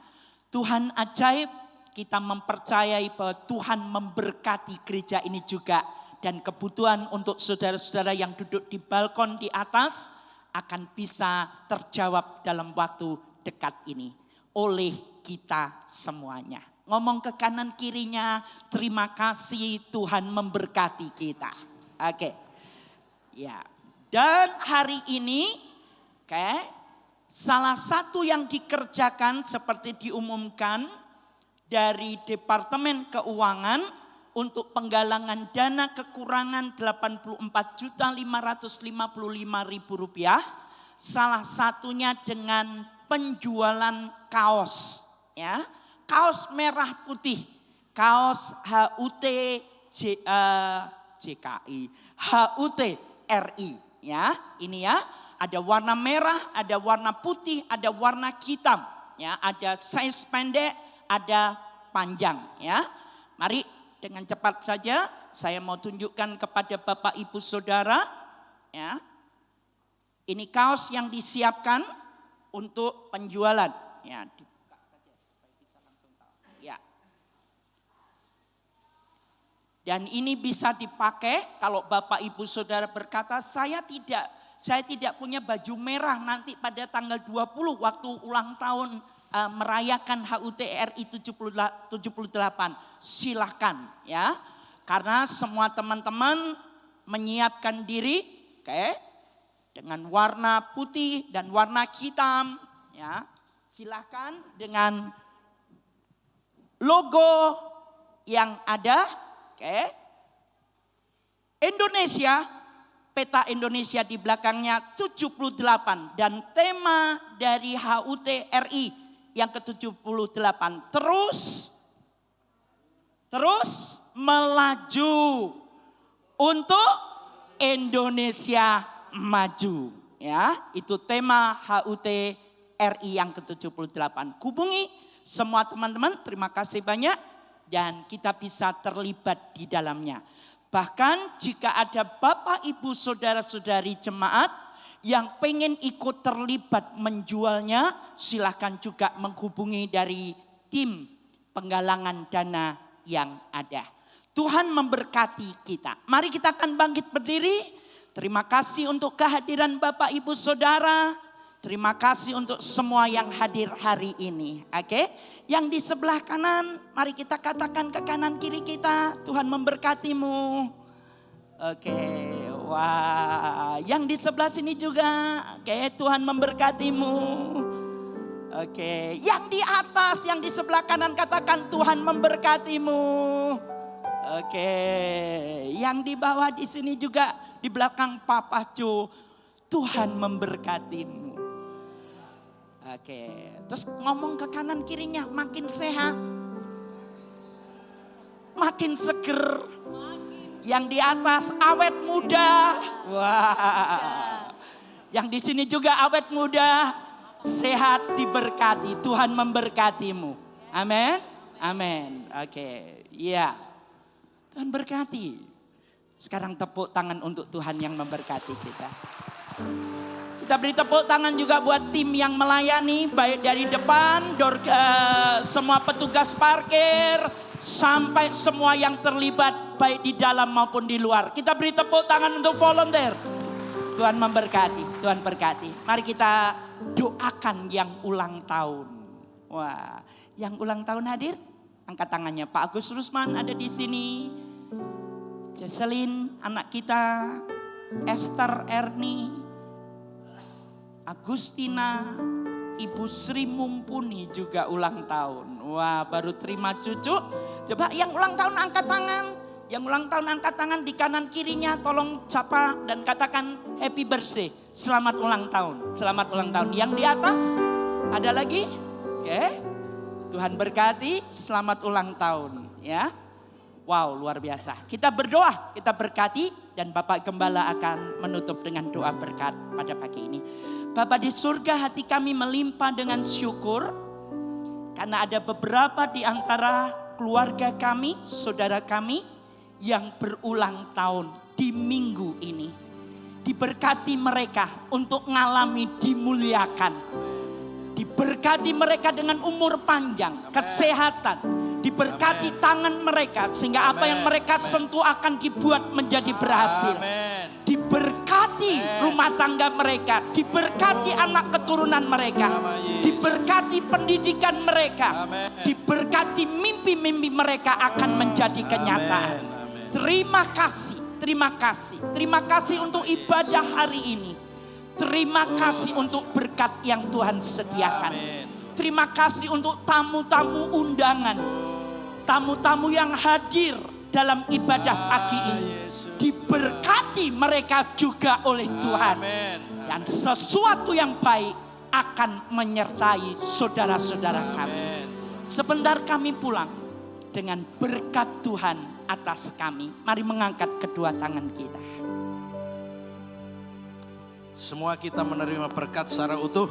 Tuhan ajaib, kita mempercayai bahwa Tuhan memberkati gereja ini juga. Dan kebutuhan untuk saudara-saudara yang duduk di balkon di atas akan bisa terjawab dalam waktu dekat ini. Oleh kita semuanya. Ngomong ke kanan kirinya, terima kasih Tuhan memberkati kita. Oke. Ya. Dan hari ini, salah satu yang dikerjakan seperti diumumkan dari Departemen Keuangan untuk penggalangan dana kekurangan Rp84.555.000, salah satunya dengan penjualan kaos, ya, kaos merah putih, kaos HUT JKI, HUT RI, ya, ini ya, ada warna merah, ada warna putih, ada warna hitam, ya, ada size pendek, ada panjang, ya, mari. Dengan cepat saja saya mau tunjukkan kepada Bapak Ibu Saudara, ya. Ini kaos yang disiapkan untuk penjualan, ya. Dibuka saja supaya bisa langsung tahu. Ya. Dan ini bisa dipakai kalau Bapak Ibu Saudara berkata saya tidak punya baju merah nanti pada tanggal 20 waktu ulang tahun merayakan HUT RI 78, silahkan ya. Karena semua teman-teman menyiapkan diri dengan warna putih dan warna hitam ya. Silahkan dengan logo yang ada Indonesia, peta Indonesia di belakangnya 78 dan tema dari HUT RI yang ke-78 terus melaju untuk Indonesia maju ya. Itu tema HUT RI yang ke-78. Hubungi semua teman-teman, terima kasih banyak dan kita bisa terlibat di dalamnya. Bahkan jika ada Bapak Ibu Saudara-saudari jemaat yang pengen ikut terlibat menjualnya, silakan juga menghubungi dari tim penggalangan dana yang ada. Tuhan memberkati kita. Mari kita akan bangkit berdiri. Terima kasih untuk kehadiran Bapak Ibu Saudara. Terima kasih untuk semua yang hadir hari ini. Oke, yang di sebelah kanan, mari kita katakan ke kanan kiri kita, Tuhan memberkatimu. Oke, wah, yang di sebelah sini juga, Tuhan memberkatimu. Oke, yang di atas, yang di sebelah kanan katakan Tuhan memberkatimu. Oke, yang di bawah di sini juga di belakang Papa Jo, Tuhan memberkatimu. Oke, terus ngomong ke kanan kirinya, makin sehat, makin seger. Yang di atas awet muda. Wah. Yang di sini juga awet muda, sehat diberkati. Tuhan memberkatimu. Amin. Amin. Oke. Iya. Tuhan berkati. Sekarang tepuk tangan untuk Tuhan yang memberkati kita. Kita beri tepuk tangan juga buat tim yang melayani, baik dari depan, semua petugas parkir, sampai semua yang terlibat baik di dalam maupun di luar. Kita beri tepuk tangan untuk volunteer. Tuhan memberkati, Tuhan berkati. Mari kita doakan yang ulang tahun. Wah, yang ulang tahun hadir? Angkat tangannya. Pak Agus Rusman ada di sini. Jesselyn, anak kita. Esther Erni. Agustina, Ibu Sri Mumpuni juga ulang tahun. Wah, baru terima cucu. Coba yang ulang tahun angkat tangan. Yang ulang tahun angkat tangan di kanan kirinya, tolong sapa dan katakan happy birthday. Selamat ulang tahun, selamat ulang tahun. Yang di atas, ada lagi? Oke. Tuhan berkati, selamat ulang tahun ya. Wow, luar biasa. Kita berdoa, kita berkati dan Bapak Gembala akan menutup dengan doa berkat pada pagi ini. Bapak di surga, hati kami melimpah dengan syukur karena ada beberapa di antara keluarga kami, saudara kami yang berulang tahun di minggu ini. Diberkati mereka untuk mengalami dimuliakan. Diberkati mereka dengan umur panjang, kesehatan. Diberkati tangan mereka sehingga apa yang mereka sentuh akan dibuat menjadi berhasil. Diberkati rumah tangga mereka, diberkati anak keturunan mereka, diberkati pendidikan mereka, diberkati mimpi-mimpi mereka akan menjadi kenyataan. Terima kasih, terima kasih, terima kasih untuk ibadah hari ini. Terima kasih untuk berkat yang Tuhan sediakan. Terima kasih untuk tamu-tamu undangan, tamu-tamu yang hadir dalam ibadah pagi ini. Diberkati mereka juga oleh Tuhan. Dan sesuatu yang baik akan menyertai saudara-saudara kami. Sebentar kami pulang dengan berkat Tuhan atas kami. Mari mengangkat kedua tangan kita. Semua kita menerima berkat secara utuh.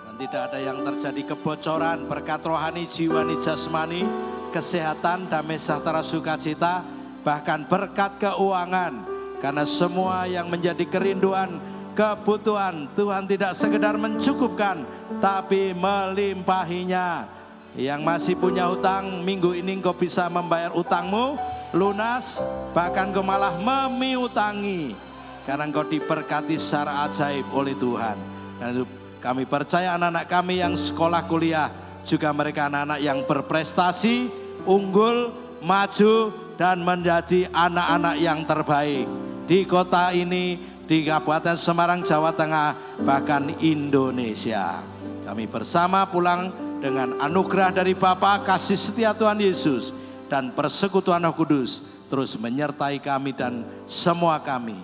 Dan tidak ada yang terjadi kebocoran. Berkat rohani, jiwani, jasmani, kesehatan, damai sejahtera, sukacita. Bahkan berkat keuangan. Karena semua yang menjadi kerinduan, kebutuhan Tuhan tidak sekedar mencukupkan, tapi melimpahinya. Yang masih punya hutang, minggu ini engkau bisa membayar utangmu lunas, bahkan engkau malah memiutangi karena engkau diberkati secara ajaib oleh Tuhan. Dan kami percaya anak-anak kami yang sekolah kuliah juga mereka anak-anak yang berprestasi, unggul, maju dan menjadi anak-anak yang terbaik di kota ini, di Kabupaten Semarang, Jawa Tengah, bahkan Indonesia. Kami bersama pulang dengan anugerah dari Bapa, kasih setia Tuhan Yesus, dan persekutuan Roh Kudus terus menyertai kami dan semua kami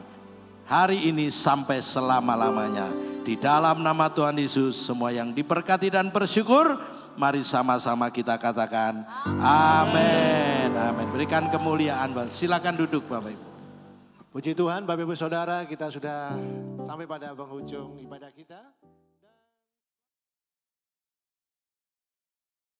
hari ini sampai selama-lamanya. Di dalam nama Tuhan Yesus, semua yang diberkati dan bersyukur, mari sama-sama kita katakan amin. Amin. Berikan kemuliaan. Silakan duduk Bapak Ibu. Puji Tuhan, Bapak Ibu Saudara, kita sudah sampai pada penghujung ibadah kita.